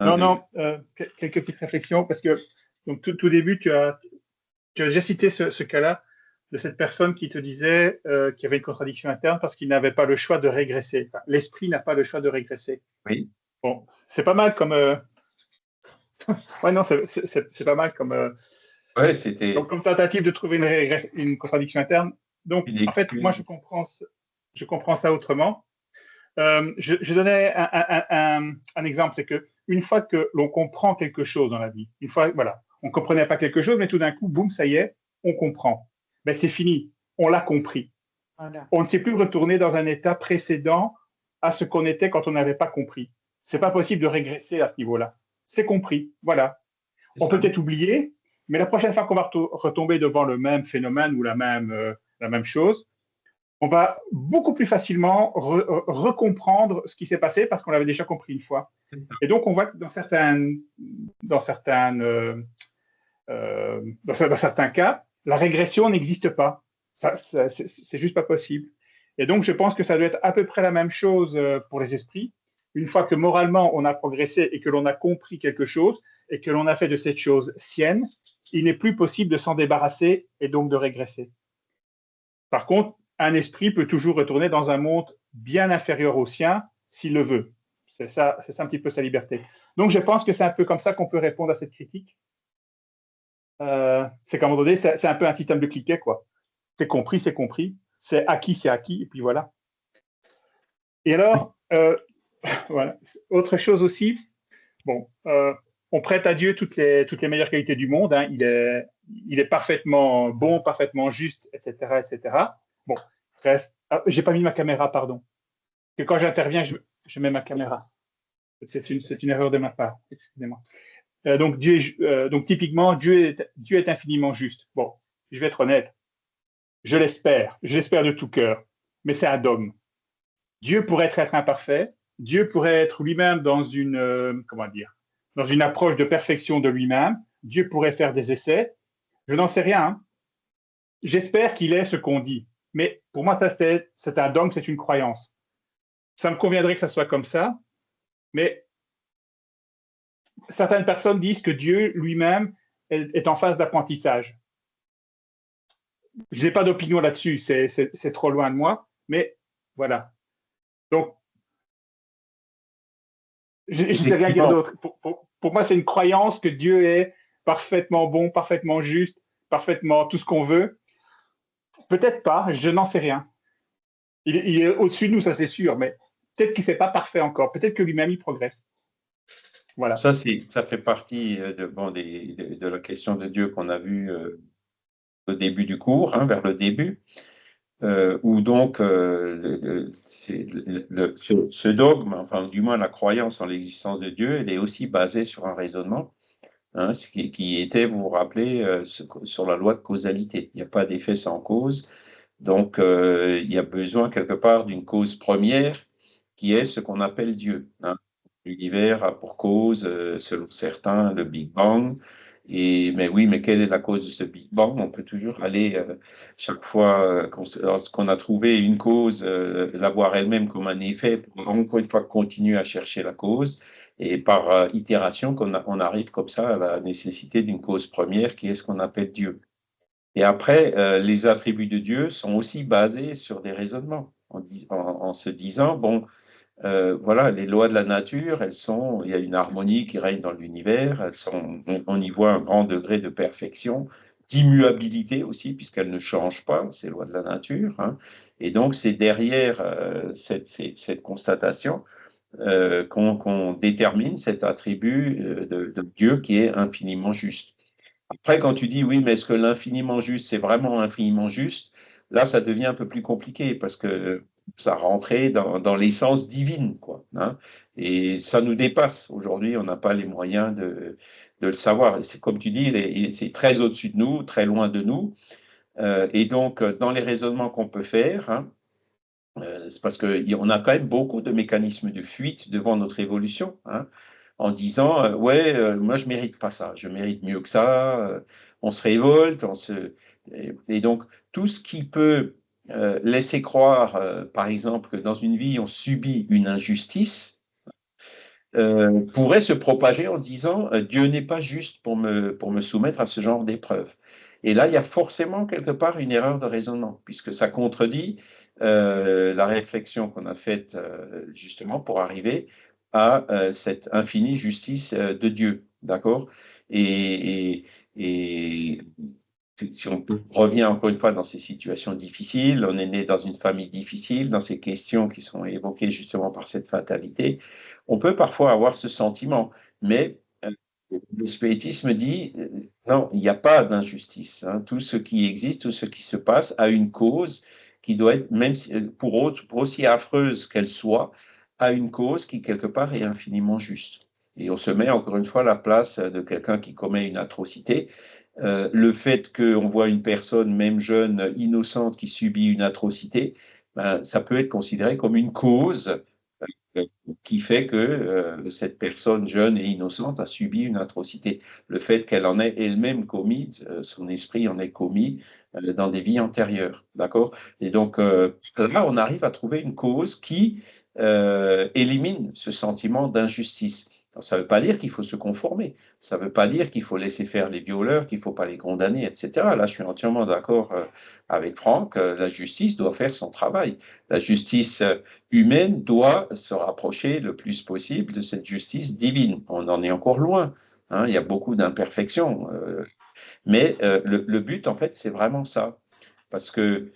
Non, quelques petites réflexions, parce que donc, tout début, tu as déjà cité ce cas-là de cette personne qui te disait qu'il y avait une contradiction interne parce qu'il n'avait pas le choix de régresser. Enfin, l'esprit n'a pas le choix de régresser. Oui. Bon, c'est pas mal comme. Ouais, non, c'est pas mal comme. Ouais, c'était. Donc, comme tentative de trouver une contradiction interne. Donc, en fait, moi, je comprends ça autrement. Je donnais un exemple, c'est que une fois que l'on comprend quelque chose dans la vie, une fois, voilà, on ne comprenait pas quelque chose, mais tout d'un coup, boum, ça y est, on comprend. Ben, c'est fini, on l'a compris. Voilà. On ne s'est plus retourné dans un état précédent à ce qu'on était quand on n'avait pas compris. C'est pas possible de régresser à ce niveau-là. C'est compris, voilà. On peut peut-être oublier, mais la prochaine fois qu'on va retomber devant le même phénomène ou la même chose, on va beaucoup plus facilement recomprendre ce qui s'est passé parce qu'on l'avait déjà compris une fois. Et donc, on voit que dans certains cas, la régression n'existe pas. C'est juste pas possible. Et donc, je pense que ça doit être à peu près la même chose pour les esprits. Une fois que moralement, on a progressé et que l'on a compris quelque chose et que l'on a fait de cette chose sienne, il n'est plus possible de s'en débarrasser et donc de régresser. Par contre, un esprit peut toujours retourner dans un monde bien inférieur au sien s'il le veut. C'est ça un petit peu sa liberté. Donc, je pense que c'est un peu comme ça qu'on peut répondre à cette critique. C'est qu'à un moment donné, c'est un peu un système de cliquet, quoi. C'est compris, c'est acquis, et puis voilà. Et alors, voilà. Autre chose aussi, bon, on prête à Dieu toutes les meilleures qualités du monde. Hein. Il est parfaitement bon, parfaitement juste, etc., etc. Bon, bref, j'ai pas mis ma caméra, pardon. Que quand j'interviens, je mets ma caméra. C'est une erreur de ma part. Excusez-moi. Donc typiquement, Dieu est infiniment juste. Bon, je vais être honnête. Je l'espère de tout cœur. Mais c'est un dogme. Dieu pourrait être imparfait. Dieu pourrait être lui-même dans une approche de perfection de lui-même. Dieu pourrait faire des essais. Je n'en sais rien. Hein. J'espère qu'il est ce qu'on dit. Mais pour moi, c'est un dogme, c'est une croyance. Ça me conviendrait que ça soit comme ça, mais certaines personnes disent que Dieu lui-même est en phase d'apprentissage. Je n'ai pas d'opinion là-dessus, c'est trop loin de moi, mais voilà. Donc, je ne sais rien dire d'autre. Pour moi, c'est une croyance que Dieu est parfaitement bon, parfaitement juste, parfaitement tout ce qu'on veut. Peut-être pas, je n'en sais rien. Il est au-dessus de nous, ça c'est sûr, mais peut-être qu'il ne fait pas parfait encore. Peut-être que lui-même, il progresse. Voilà. Ça fait partie de la question de Dieu qu'on a vue au début du cours, vers le début, où donc ce dogme, enfin du moins la croyance en l'existence de Dieu, elle est aussi basée sur un raisonnement, qui était, vous vous rappelez, sur la loi de causalité. Il n'y a pas d'effet sans cause. Donc, il y a besoin quelque part d'une cause première qui est ce qu'on appelle Dieu. L'univers a pour cause, selon certains, le Big Bang. Mais oui, mais quelle est la cause de ce Big Bang? On peut toujours aller, chaque fois qu'on a trouvé une cause, la voir elle-même comme un effet, pour encore une fois continuer à chercher la cause. Et par itération, on arrive comme ça à la nécessité d'une cause première qui est ce qu'on appelle Dieu. Et après, les attributs de Dieu sont aussi basés sur des raisonnements, en se disant, bon, voilà, les lois de la nature, il y a une harmonie qui règne dans l'univers, on y voit un grand degré de perfection, d'immuabilité aussi, puisqu'elles ne changent pas, ces lois de la nature, hein. Et donc, c'est derrière cette constatation qu'on détermine cet attribut de Dieu qui est infiniment juste. Après, quand tu dis oui, mais est-ce que l'infiniment juste, c'est vraiment infiniment juste? Là, ça devient un peu plus compliqué parce que ça rentrait dans l'essence divine, quoi, hein. Et ça nous dépasse. Aujourd'hui, on n'a pas les moyens de le savoir. Et c'est comme tu dis, c'est très au-dessus de nous, très loin de nous. Et donc, dans les raisonnements qu'on peut faire, hein, c'est parce qu'on a quand même beaucoup de mécanismes de fuite devant notre évolution, hein, en disant ouais, moi je mérite pas ça, je mérite mieux que ça. On se révolte, et donc tout ce qui peut laisser croire, par exemple, que dans une vie on subit une injustice, pourrait se propager en disant Dieu n'est pas juste pour me soumettre à ce genre d'épreuve. Et là, il y a forcément quelque part une erreur de raisonnement, puisque ça contredit la réflexion qu'on a faite justement pour arriver à cette infinie justice de Dieu. D'accord? Et si on revient encore une fois dans ces situations difficiles, on est né dans une famille difficile, dans ces questions qui sont évoquées justement par cette fatalité, on peut parfois avoir ce sentiment, mais le spiritisme dit non, il n'y a pas d'injustice, hein. Tout ce qui existe, tout ce qui se passe a une cause qui doit être, même si, pour aussi affreuse qu'elle soit, a une cause qui quelque part est infiniment juste. Et on se met encore une fois à la place de quelqu'un qui commet une atrocité. Le fait qu'on voit une personne, même jeune, innocente, qui subit une atrocité, ben, ça peut être considéré comme une cause qui fait que cette personne jeune et innocente a subi une atrocité. Le fait qu'elle en ait elle-même commis, son esprit en ait commis dans des vies antérieures. D'accord? Et donc là, on arrive à trouver une cause qui élimine ce sentiment d'injustice. Ça ne veut pas dire qu'il faut se conformer. Ça ne veut pas dire qu'il faut laisser faire les violeurs, qu'il ne faut pas les condamner, etc. Là, je suis entièrement d'accord avec Franck. La justice doit faire son travail. La justice humaine doit se rapprocher le plus possible de cette justice divine. On en est encore loin, hein, il y a beaucoup d'imperfections. Mais le but, en fait, c'est vraiment ça. Parce que,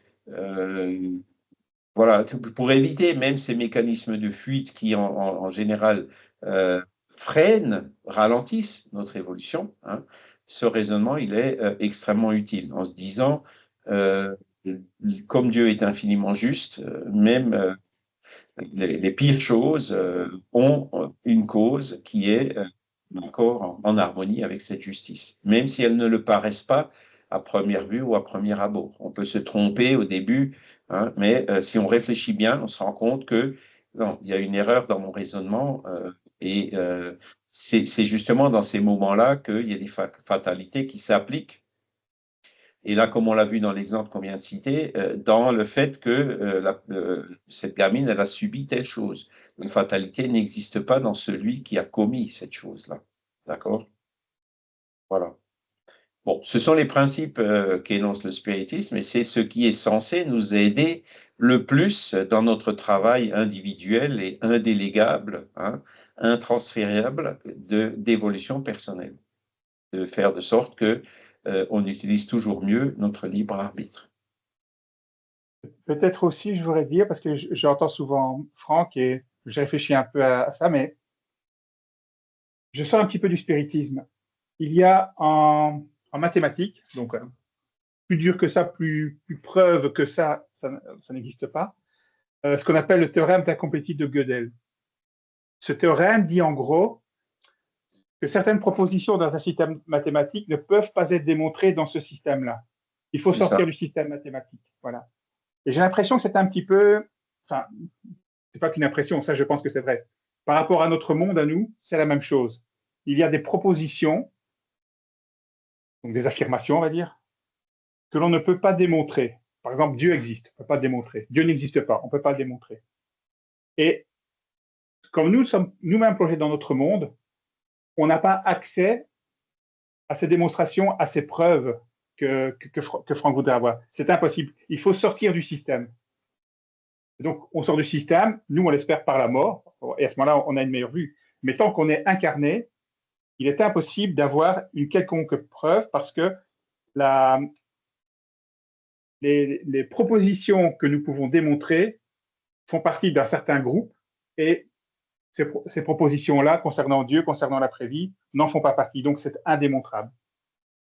voilà, pour éviter même ces mécanismes de fuite qui, en général, freinent, ralentissent notre évolution, hein, ce raisonnement, il est extrêmement utile en se disant, comme Dieu est infiniment juste, même les pires choses ont une cause qui est encore en harmonie avec cette justice, même si elles ne le paraissent pas à première vue ou à premier abord. On peut se tromper au début, hein, mais si on réfléchit bien, on se rend compte que non, il y a une erreur dans mon raisonnement et c'est justement dans ces moments-là qu'il y a des fatalités qui s'appliquent. Et là, comme on l'a vu dans l'exemple qu'on vient de citer, dans le fait que cette gamine, elle a subi telle chose. La fatalité n'existe pas dans celui qui a commis cette chose-là. D'accord? Voilà. Bon, ce sont les principes qu'énonce le spiritisme et c'est ce qui est censé nous aider le plus dans notre travail individuel et indélégable, hein, intransférable d'évolution personnelle. De faire de sorte que on utilise toujours mieux notre libre arbitre. Peut-être aussi, je voudrais dire, parce que j'entends souvent Franck et je réfléchis un peu à ça, mais je sors un petit peu du spiritisme. Il y a en mathématiques, donc plus dur que ça, plus preuve que ça n'existe pas, ce qu'on appelle le théorème d'incomplétude de Gödel. Ce théorème dit en gros que certaines propositions dans un système mathématique ne peuvent pas être démontrées dans ce système-là. Il faut sortir du système mathématique. Voilà. Et j'ai l'impression que c'est un petit peu, enfin, c'est pas qu'une impression, ça je pense que c'est vrai. Par rapport à notre monde, à nous, c'est la même chose. Il y a des propositions, donc des affirmations, on va dire, que l'on ne peut pas démontrer. Par exemple, Dieu existe, on ne peut pas démontrer. Dieu n'existe pas, on ne peut pas le démontrer. Et comme nous sommes nous-mêmes plongés dans notre monde, on n'a pas accès à ces démonstrations, à ces preuves que Franck voudrait avoir. C'est impossible. Il faut sortir du système. Donc, on sort du système, nous, on l'espère par la mort, et à ce moment-là, on a une meilleure vue. Mais tant qu'on est incarné, il est impossible d'avoir une quelconque preuve parce que les propositions que nous pouvons démontrer font partie d'un certain groupe et ces propositions-là, concernant Dieu, concernant l'après-vie, n'en font pas partie. Donc, c'est indémontrable.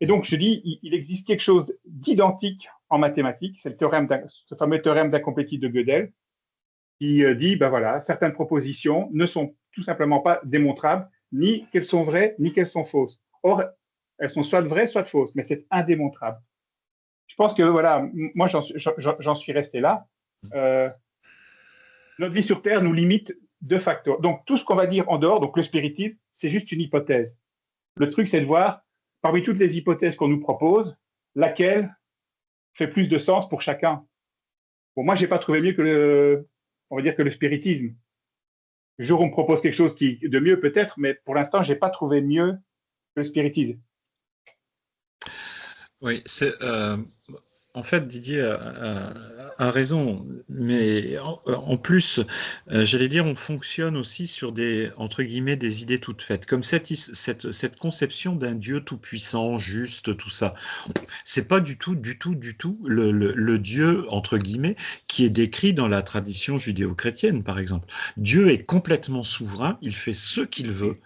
Et donc, je dis, il existe quelque chose d'identique en mathématiques, c'est ce fameux théorème d'incomplétude de Gödel, qui dit, ben voilà, certaines propositions ne sont tout simplement pas démontrables, ni qu'elles sont vraies, ni qu'elles sont fausses. Or, elles sont soit vraies, soit fausses, mais c'est indémontrable. Je pense que, voilà, moi, j'en suis resté là. Notre vie sur Terre nous limite de facto. Donc, tout ce qu'on va dire en dehors, donc le spiritisme, c'est juste une hypothèse. Le truc, c'est de voir, parmi toutes les hypothèses qu'on nous propose, laquelle fait plus de sens pour chacun. Bon, moi, je n'ai pas trouvé mieux que le spiritisme. Le jour où on me propose quelque chose de mieux, peut-être, mais pour l'instant, je n'ai pas trouvé mieux que le spiritisme. Oui, en fait, Didier a raison, mais en plus, j'allais dire, on fonctionne aussi sur entre guillemets, des idées toutes faites, comme cette conception d'un Dieu tout-puissant, juste, tout ça. C'est pas du tout le Dieu, entre guillemets, qui est décrit dans la tradition judéo-chrétienne, par exemple. Dieu est complètement souverain, il fait ce qu'il veut.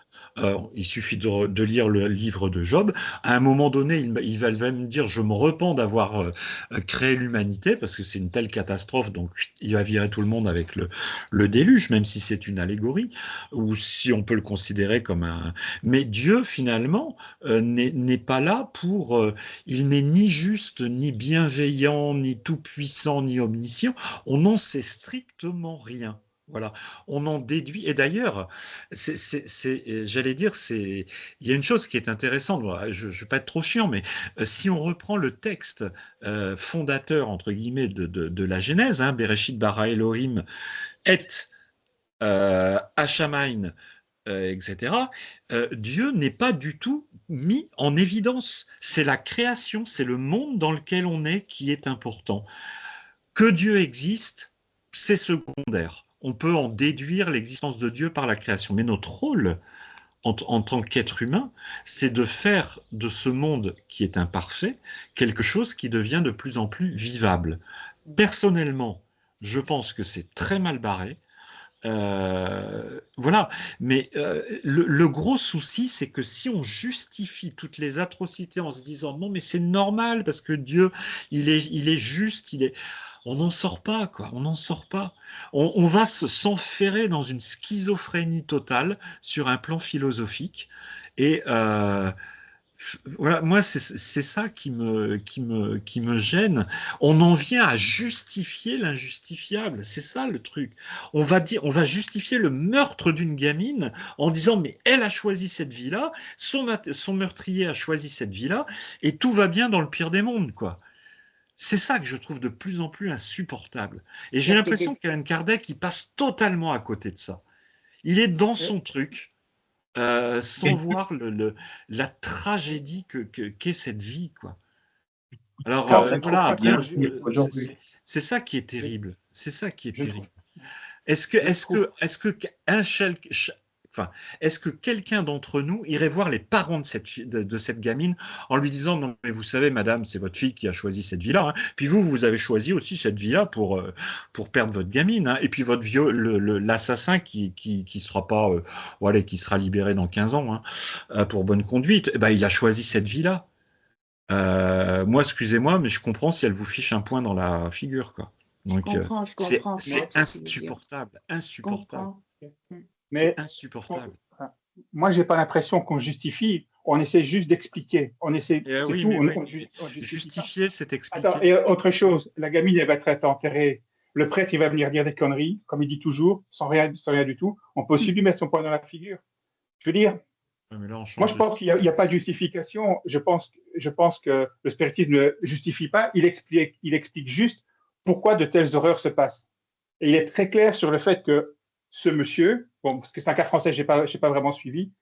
Il suffit de lire le livre de Job. À un moment donné, il va même dire, je me repens d'avoir créé l'humanité, parce que c'est une telle catastrophe, donc il va virer tout le monde avec le déluge, même si c'est une allégorie, ou si on peut le considérer comme un... Mais Dieu, finalement, n'est pas là pour... il n'est ni juste, ni bienveillant, ni tout-puissant, ni omniscient. On n'en sait strictement rien. Voilà, on en déduit. Et d'ailleurs, j'allais dire, il y a une chose qui est intéressante. Je ne vais pas être trop chiant, mais si on reprend le texte fondateur entre guillemets de la Genèse, hein, Bereshit bara Elohim et Hashamain, etc. Dieu n'est pas du tout mis en évidence. C'est la création, c'est le monde dans lequel on est qui est important. Que Dieu existe, c'est secondaire. On peut en déduire l'existence de Dieu par la création. Mais notre rôle en tant qu'être humain, c'est de faire de ce monde qui est imparfait quelque chose qui devient de plus en plus vivable. Personnellement, je pense que c'est très mal barré. Voilà, mais le gros souci, c'est que si on justifie toutes les atrocités en se disant non, mais c'est normal parce que Dieu, il est juste, on n'en sort pas, quoi. On n'en sort pas. On va s'enferrer dans une schizophrénie totale sur un plan philosophique. Et voilà, moi, c'est ça qui me gêne. On en vient à justifier l'injustifiable. C'est ça le truc. On va justifier le meurtre d'une gamine en disant, mais elle a choisi cette vie-là, son meurtrier a choisi cette vie-là, et tout va bien dans le pire des mondes, quoi. C'est ça que je trouve de plus en plus insupportable. Et j'ai l'impression qu'Alan Kardec, il passe totalement à côté de ça. Il est dans son truc, sans voir la tragédie qu'est cette vie, quoi. Alors, voilà, après, c'est ça qui est terrible. C'est ça qui est terrible. Est-ce que quelqu'un d'entre nous irait voir les parents de cette gamine en lui disant, non, mais vous savez, madame, c'est votre fille qui a choisi cette vie-là, hein. Puis vous avez choisi aussi cette vie-là pour perdre votre gamine, hein. Et puis l'assassin qui sera pas, voilà, qui sera libéré dans 15 ans, hein, pour bonne conduite, eh ben, il a choisi cette vie-là. Moi, excusez-moi, mais je comprends si elle vous fiche un point dans la figure, quoi. Donc, je comprends. C'est insupportable, insupportable. Mais c'est insupportable. Moi, je n'ai pas l'impression qu'on justifie. On essaie juste d'expliquer. On essaie. Oui, tout. Oui. Justifier, c'est expliquer. Attends, et autre chose, la gamine, elle va être enterrée. Le prêtre, il va venir dire des conneries, comme il dit toujours, sans rien du tout. On peut aussi lui mettre son poing dans la figure. Je veux dire, moi, je pense qu'il n'y a pas de justification. Je pense que le spiritisme ne justifie pas. Il explique juste pourquoi de telles horreurs se passent. Et il est très clair sur le fait que ce monsieur, bon, parce que c'est un cas français, je n'ai pas vraiment suivi,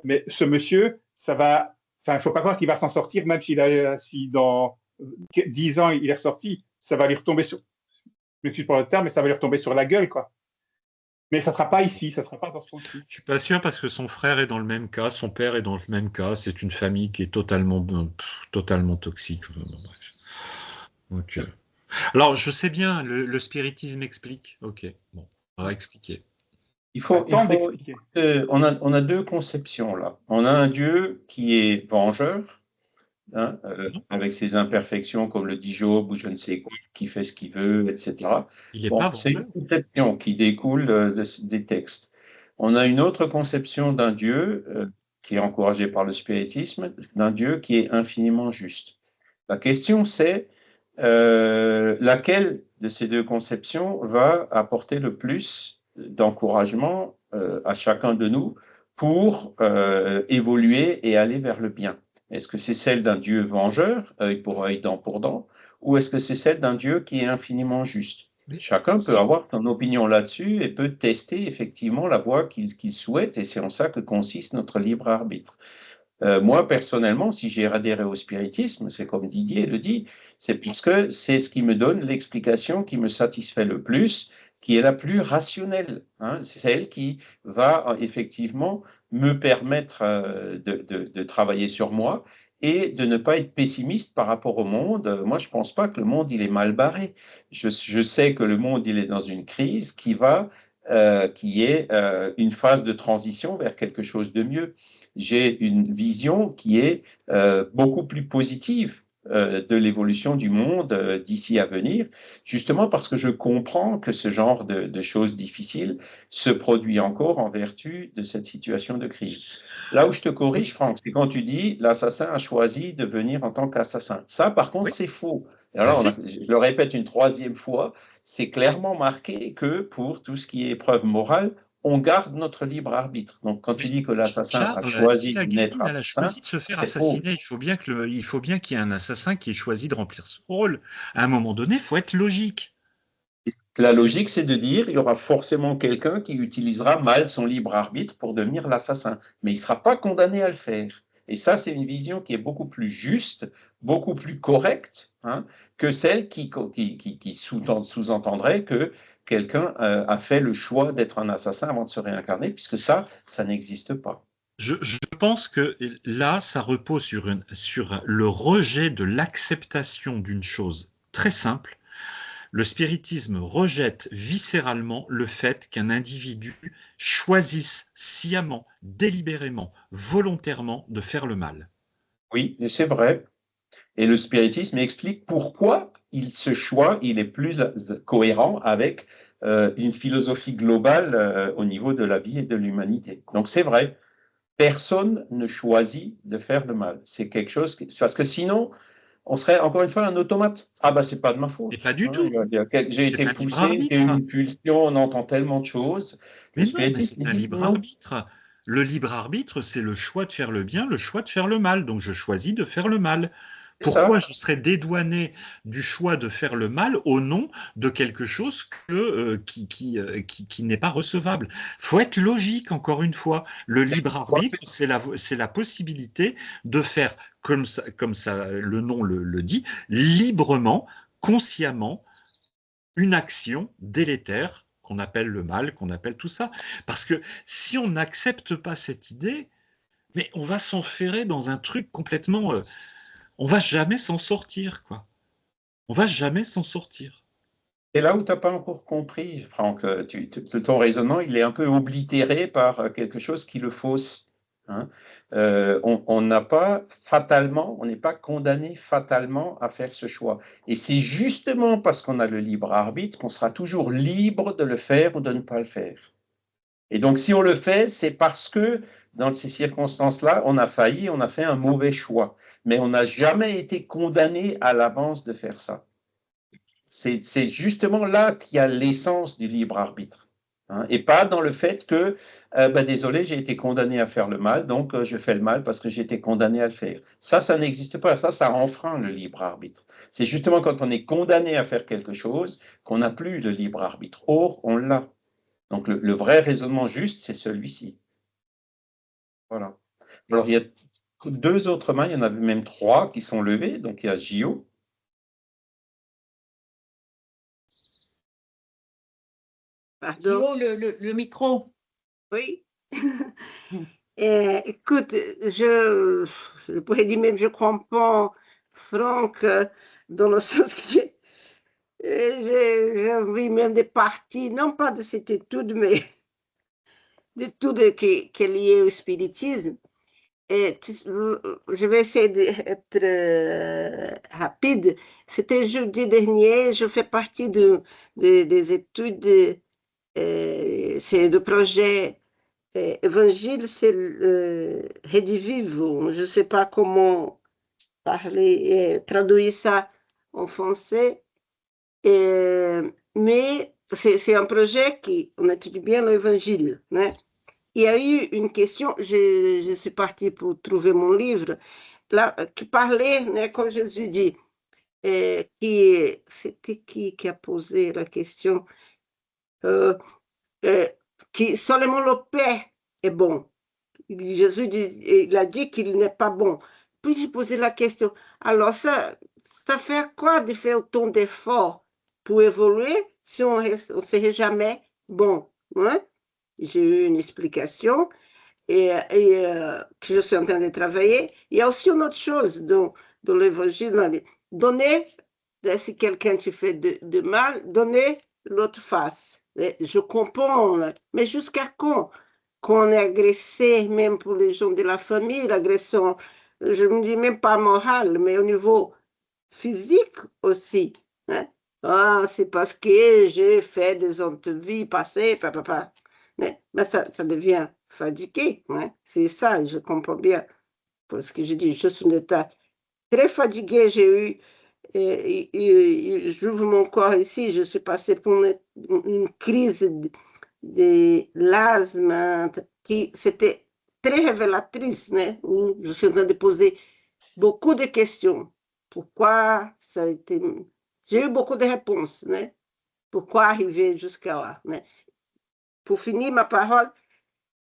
mais ce monsieur, ça va Enfin, il ne faut pas croire qu'il va s'en sortir, même si dans 10 ans il est sorti, ça va lui retomber sur, je m'excuse pour le terme, mais ça va lui retomber sur la gueule, quoi. Mais ça ne sera pas ici, ça ne sera pas dans ce coin-ci. Je suis pas sûr parce que son frère est dans le même cas, son père est dans le même cas. C'est une famille qui est totalement toxique. Bon, bref. Donc, alors, je sais bien, le spiritisme explique. Ok, bon, on va expliquer. On a deux conceptions là. On a un Dieu qui est vengeur, hein, avec ses imperfections, comme le dit Job ou je ne sais quoi, qui fait ce qu'il veut, etc. Il n'est pas c'est vengeur. une conception qui découle des textes. On a une autre conception d'un Dieu qui est encouragée par le spiritisme, d'un Dieu qui est infiniment juste. La question c'est laquelle de ces deux conceptions va apporter le plus d'encouragement à chacun de nous pour évoluer et aller vers le bien? Est-ce que c'est celle d'un Dieu vengeur, œil pour œil, dent pour dent, ou est-ce que c'est celle d'un Dieu qui est infiniment juste? Mais Chacun si- peut avoir son opinion là-dessus et peut tester effectivement la voie qu'il souhaite, et c'est en ça que consiste notre libre arbitre. Moi, personnellement, si j'ai adhéré au spiritisme, c'est comme Didier le dit, c'est parce que c'est ce qui me donne l'explication qui me satisfait le plus, qui est la plus rationnelle, hein. C'est celle qui va effectivement me permettre de travailler sur moi et de ne pas être pessimiste par rapport au monde. Moi, je ne pense pas que le monde il est mal barré. Je sais que le monde il est dans une crise qui est une phase de transition vers quelque chose de mieux. J'ai une vision qui est beaucoup plus positive de l'évolution du monde d'ici à venir, justement parce que je comprends que ce genre de choses difficiles se produit encore en vertu de cette situation de crise. Là où je te corrige, Franck, c'est quand tu dis l'assassin a choisi de venir en tant qu'assassin. Ça, par contre, Oui, c'est faux. Et bah alors, si. je le répète une troisième fois, c'est clairement marqué que pour tout ce qui est preuve morale, on garde notre libre arbitre. Donc, quand tu Mais dis que l'assassin a Charles, si choisi la d'être gamine, elle a assassin, choisi de se faire c'est faux. assassiner, il faut bien qu'il y ait un assassin qui ait choisi de remplir ce rôle. À un moment donné, il faut être logique. La logique, c'est de dire il y aura forcément quelqu'un qui utilisera mal son libre arbitre pour devenir l'assassin, mais il ne sera pas condamné à le faire. Et ça, c'est une vision qui est beaucoup plus juste, beaucoup plus correcte, hein, que celle qui sous-entendrait que quelqu'un a fait le choix d'être un assassin avant de se réincarner, puisque ça n'existe pas. Je pense que là, ça repose sur le rejet de l'acceptation d'une chose très simple. Le spiritisme rejette viscéralement le fait qu'un individu choisisse sciemment, délibérément, volontairement de faire le mal. Oui, c'est vrai. Et le spiritisme explique pourquoi ce choix il est plus cohérent avec une philosophie globale au niveau de la vie et de l'humanité. Donc c'est vrai, personne ne choisit de faire le mal. C'est quelque chose parce que sinon, on serait encore une fois un automate. Ah bah c'est pas de ma Et faute, pas du hein. tout. J'ai C'est été un libre poussé, j'ai eu arbitre. une pulsion, on entend tellement de choses. Le Mais non, mais spiritisme c'est un dit libre non. arbitre. Le libre arbitre, c'est le choix de faire le bien, le choix de faire le mal. Donc je choisis de faire le mal. C'est Pourquoi ça. je serais dédouané du choix de faire le mal au nom de quelque chose qui n'est pas recevable? Faut être logique, encore une fois. Le libre arbitre, c'est la possibilité de faire, comme ça le nom le dit, librement, consciemment, une action délétère qu'on appelle le mal, qu'on appelle tout ça. Parce que si on n'accepte pas cette idée, mais on va s'enferrer dans un truc complètement... on va jamais s'en sortir, quoi. On va jamais s'en sortir. Et là où tu n'as pas encore compris, Franck, ton raisonnement, il est un peu oblitéré par quelque chose qui le fausse, hein. On n'a pas fatalement, on n'est pas condamné fatalement à faire ce choix. Et c'est justement parce qu'on a le libre arbitre qu'on sera toujours libre de le faire ou de ne pas le faire. Et donc, si on le fait, c'est parce que dans ces circonstances-là, on a failli, on a fait un mauvais choix. Mais on n'a jamais été condamné à l'avance de faire ça. C'est justement là qu'il y a l'essence du libre arbitre, hein, et pas dans le fait que, désolé, j'ai été condamné à faire le mal, donc je fais le mal parce que j'ai été condamné à le faire. Ça n'existe pas. Ça enfreint le libre arbitre. C'est justement quand on est condamné à faire quelque chose qu'on n'a plus le libre arbitre. Or, on l'a. Donc le vrai raisonnement juste, c'est celui-ci. Voilà. Alors, 2 autres mains, il y en avait même 3 qui sont levées. Donc, il y a Gio. Pardon. Gio, le micro. Oui. Écoute, je pourrais dire même, je comprends Franck dans le sens que j'ai vu même des parties, non pas de cette étude, mais d'études qui est liée au spiritisme. Et je vais essayer d'être rapide. C'était jeudi dernier, je fais partie des études, c'est le projet Évangile, c'est Redivivo. Je ne sais pas comment parler, traduire ça en français. Mais c'est un projet qui, on étudie bien l'Évangile, hein. Il y a eu une question, je suis partie pour trouver mon livre, là, qui parlait, né, comme Jésus dit, c'était qui a posé la question, euh, qui seulement le Père est bon. Jésus dit, il a dit qu'il n'est pas bon. Puis j'ai posé la question, alors ça fait quoi de faire autant d'efforts pour évoluer si on ne serait jamais bon, hein? J'ai eu une explication que je suis en train de travailler. Il y a aussi une autre chose dans l'évangile, donner, si quelqu'un te fait de mal, donner l'autre face. Je comprends, mais jusqu'à quand? Qu'on est agressé, même pour les gens de la famille, l'agression, je ne dis même pas morale, mais au niveau physique aussi, hein? Ah, c'est parce que j'ai fait des entrevues passées, papa. Mais ça devient fatigué, hein? C'est ça, je comprends bien. Parce que je dis, je suis en état très fatigué, j'ai eu, j'ouvre mon corps ici, je suis passée pour une crise de l'asthme qui c'était très révélatrice, né? Où je suis en train de poser beaucoup de questions. Pourquoi ça a été... J'ai eu beaucoup de réponses, né? Pourquoi arriver jusqu'à là, né? Pour finir ma parole,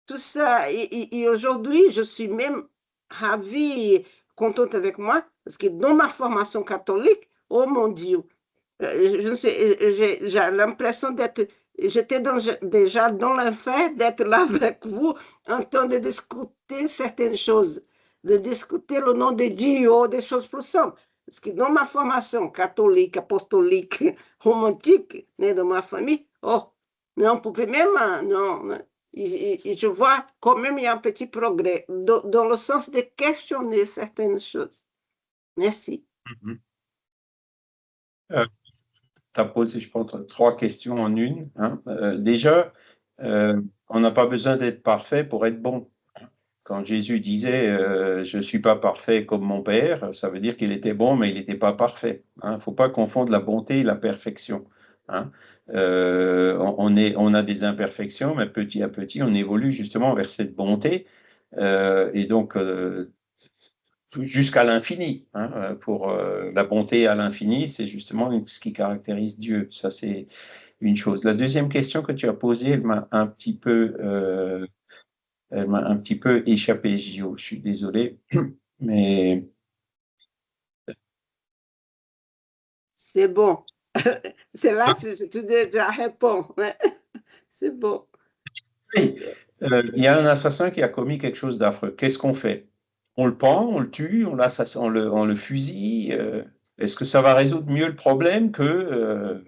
tout ça, et aujourd'hui, je suis même ravie, contente avec moi, parce que dans ma formation catholique, oh mon Dieu, je ne sais, j'ai l'impression d'être, j'étais déjà dans l'enfer d'être là avec vous, en train de discuter certaines choses, de discuter le nom de Dieu, des choses plus simples. Parce que dans ma formation catholique, apostolique, romantique, née dans ma famille, oh, on pouvait même, non, et je vois quand même il y a un petit progrès dans le sens de questionner certaines choses. Merci. Tu as posé, je pense, 3 questions en une, hein. Déjà, on n'a pas besoin d'être parfait pour être bon. Quand Jésus disait je ne suis pas parfait comme mon Père, ça veut dire qu'il était bon, mais il n'était pas parfait, hein. Il ne faut pas confondre la bonté et la perfection, hein. On a des imperfections, mais petit à petit, on évolue justement vers cette bonté, et donc jusqu'à l'infini, hein. Pour la bonté à l'infini, c'est justement ce qui caractérise Dieu. Ça, c'est une chose. La deuxième question que tu as posée, elle m'a un petit peu échappé, Gio. Je suis désolé, mais C'est bon. C'est là que tu déjà réponds. C'est bon. oui, il y a un assassin qui a commis quelque chose d'affreux. Qu'est-ce qu'on fait? On le pend, on le tue, on le fusille. Est-ce que ça va résoudre mieux le problème que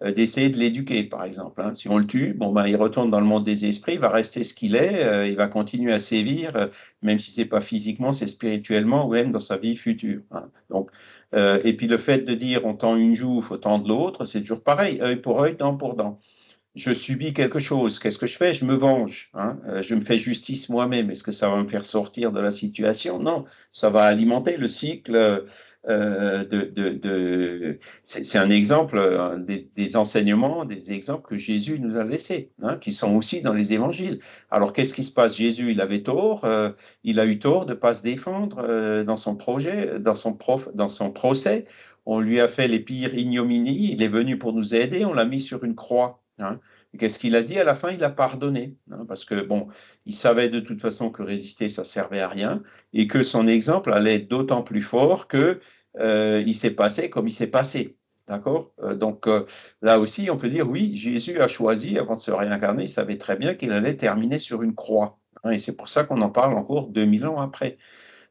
d'essayer de l'éduquer, par exemple, hein? Si on le tue, bon, ben, il retourne dans le monde des esprits, il va rester ce qu'il est, il va continuer à sévir, même si c'est pas physiquement, c'est spirituellement ou même dans sa vie future, hein. Donc, et puis le fait de dire on tend une joue, il faut tendre l'autre, c'est toujours pareil, œil pour œil, dent pour dent. Je subis quelque chose, qu'est-ce que je fais? Je me venge, hein. Je me fais justice moi-même. Est-ce que ça va me faire sortir de la situation? Non, ça va alimenter le cycle c'est un exemple des enseignements, des exemples que Jésus nous a laissés, hein, qui sont aussi dans les évangiles. Alors, qu'est-ce qui se passe? Jésus, il avait tort, il a eu tort de ne pas se défendre dans son projet, dans son procès. On lui a fait les pires ignominies, il est venu pour nous aider, on l'a mis sur une croix, hein. Qu'est-ce qu'il a dit à la fin? Il a pardonné, hein, parce que bon, il savait de toute façon que résister, ça servait à rien, et que son exemple allait être d'autant plus fort que il s'est passé comme il s'est passé. D'accord? Donc là aussi, on peut dire oui, Jésus a choisi, avant de se réincarner, il savait très bien qu'il allait terminer sur une croix, hein, et c'est pour ça qu'on en parle encore 2000 ans après.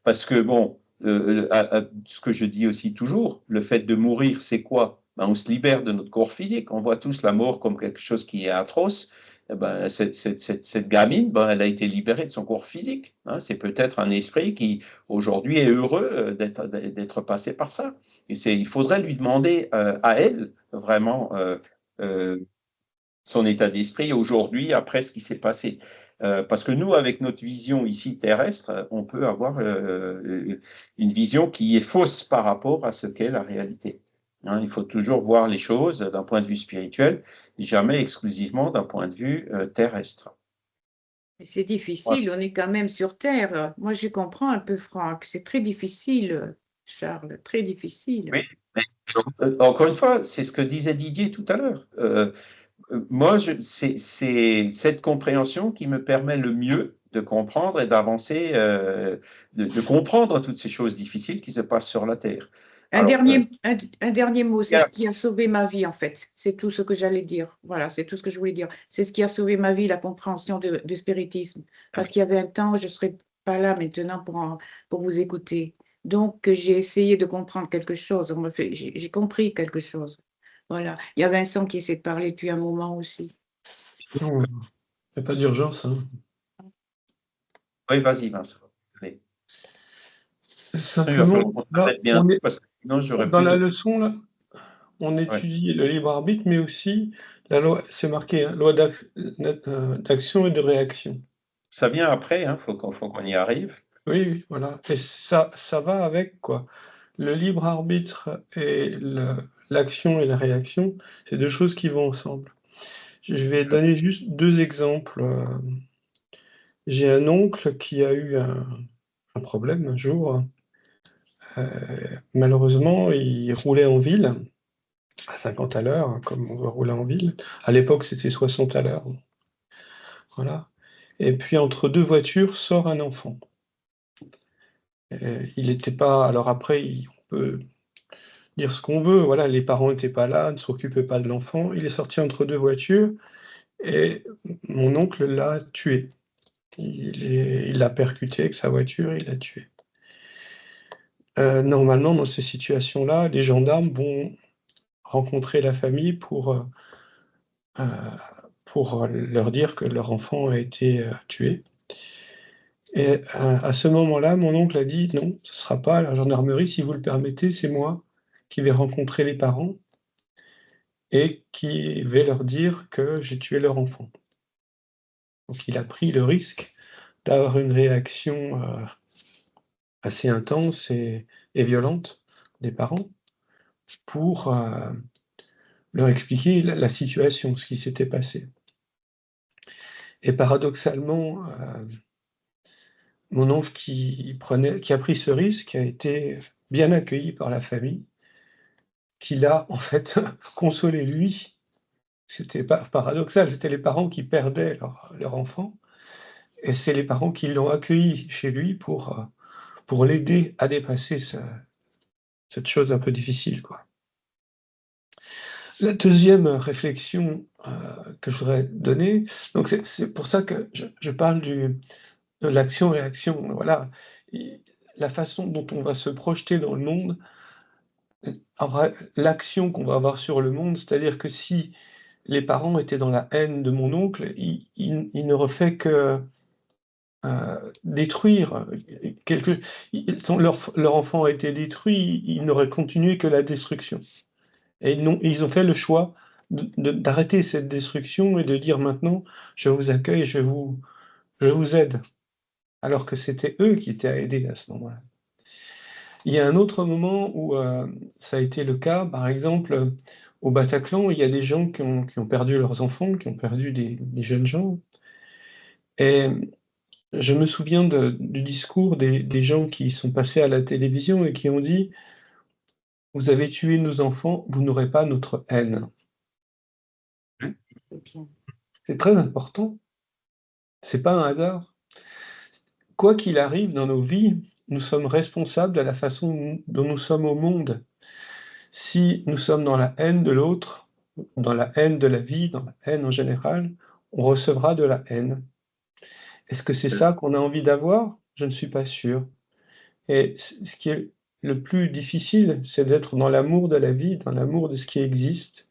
Parce que, bon, ce que je dis aussi toujours, le fait de mourir, c'est quoi? Ben, on se libère de notre corps physique. On voit tous la mort comme quelque chose qui est atroce. Eh ben, cette gamine, ben, elle a été libérée de son corps physique, hein. C'est peut-être un esprit qui, aujourd'hui, est heureux d'être passé par ça. Et il faudrait lui demander à elle, vraiment, euh, son état d'esprit aujourd'hui, après ce qui s'est passé. Parce que nous, avec notre vision ici terrestre, on peut avoir une vision qui est fausse par rapport à ce qu'est la réalité. Hein, il faut toujours voir les choses d'un point de vue spirituel, jamais exclusivement d'un point de vue terrestre. C'est difficile, on est quand même sur Terre. Moi, je comprends un peu, Franck. C'est très difficile, Charles, très difficile. Oui, mais encore une fois, c'est ce que disait Didier tout à l'heure. Moi, c'est cette compréhension qui me permet le mieux de comprendre et d'avancer, de comprendre toutes ces choses difficiles qui se passent sur la Terre. Un Alors, dernier mot, c'est ce qui a sauvé ma vie, en fait. C'est tout ce que j'allais dire. Voilà, c'est tout ce que je voulais dire. C'est ce qui a sauvé ma vie, la compréhension du spiritisme. Parce qu'il y avait un temps, je ne serais pas là maintenant pour vous écouter. Donc, j'ai essayé de comprendre quelque chose. J'ai compris quelque chose. Voilà. Il y a Vincent qui essaie de parler depuis un moment aussi. Non, il n'y a pas d'urgence, hein. oui, vas-y, Vincent. Allez. Simplement, là, bien, on est, parce que sinon, j'aurais dans plus la de... leçon, là, on étudie le libre arbitre, mais aussi la loi, c'est marqué, hein, loi d'action et de réaction. Ça vient après, il faut qu'on y arrive. Oui, oui, voilà. Et ça va avec, quoi. Le libre arbitre et l'action et la réaction, c'est deux choses qui vont ensemble. Je vais donner juste deux exemples. J'ai un oncle qui a eu un problème un jour. Malheureusement, il roulait en ville à 50 à l'heure, hein, comme on doit rouler en ville. À l'époque, c'était 60 à l'heure. Voilà. Et puis, entre deux voitures, sort un enfant. Il n'était pas... Alors après, on peut dire ce qu'on veut. Voilà, les parents n'étaient pas là, ne s'occupaient pas de l'enfant. Il est sorti entre deux voitures et mon oncle l'a tué. Il l'a percuté avec sa voiture et il l'a tué. Normalement, dans ces situations-là, les gendarmes vont rencontrer la famille pour leur dire que leur enfant a été tué. Et à ce moment-là, mon oncle a dit: «Non, ce ne sera pas à la gendarmerie, si vous le permettez, c'est moi qui vais rencontrer les parents et qui vais leur dire que j'ai tué leur enfant». Donc il a pris le risque d'avoir une réaction assez intense et violente des parents pour leur expliquer la situation, ce qui s'était passé. Et paradoxalement, mon oncle qui a pris ce risque a été bien accueilli par la famille, qui l'a en fait consolé lui. C'était pas paradoxal, c'était les parents qui perdaient leur enfant et c'est les parents qui l'ont accueilli chez lui pour l'aider à dépasser cette chose un peu difficile, quoi. La deuxième réflexion, que je voudrais donner, donc c'est pour ça que je parle de l'action-réaction, voilà. La façon dont on va se projeter dans le monde, l'action qu'on va avoir sur le monde, c'est-à-dire que si les parents étaient dans la haine de mon oncle, ils n'auraient fait que détruire leur enfant a été détruit, ils n'auraient continué que la destruction. Et ils ont fait le choix d'arrêter cette destruction et de dire maintenant, je vous accueille, je vous aide. Alors que c'était eux qui étaient à aider à ce moment-là. Il y a un autre moment où ça a été le cas, par exemple, au Bataclan, il y a des gens qui ont perdu leurs enfants, qui ont perdu des jeunes gens. Et je me souviens du discours des gens qui sont passés à la télévision et qui ont dit: «Vous avez tué nos enfants, vous n'aurez pas notre haine». C'est très important. C'est pas un hasard. Quoi qu'il arrive dans nos vies, nous sommes responsables de la façon dont nous sommes au monde. Si nous sommes dans la haine de l'autre, dans la haine de la vie, dans la haine en général, on recevra de la haine. Est-ce que c'est ça qu'on a envie d'avoir? Je ne suis pas sûr. Et ce qui est le plus difficile, c'est d'être dans l'amour de la vie, dans l'amour de ce qui existe,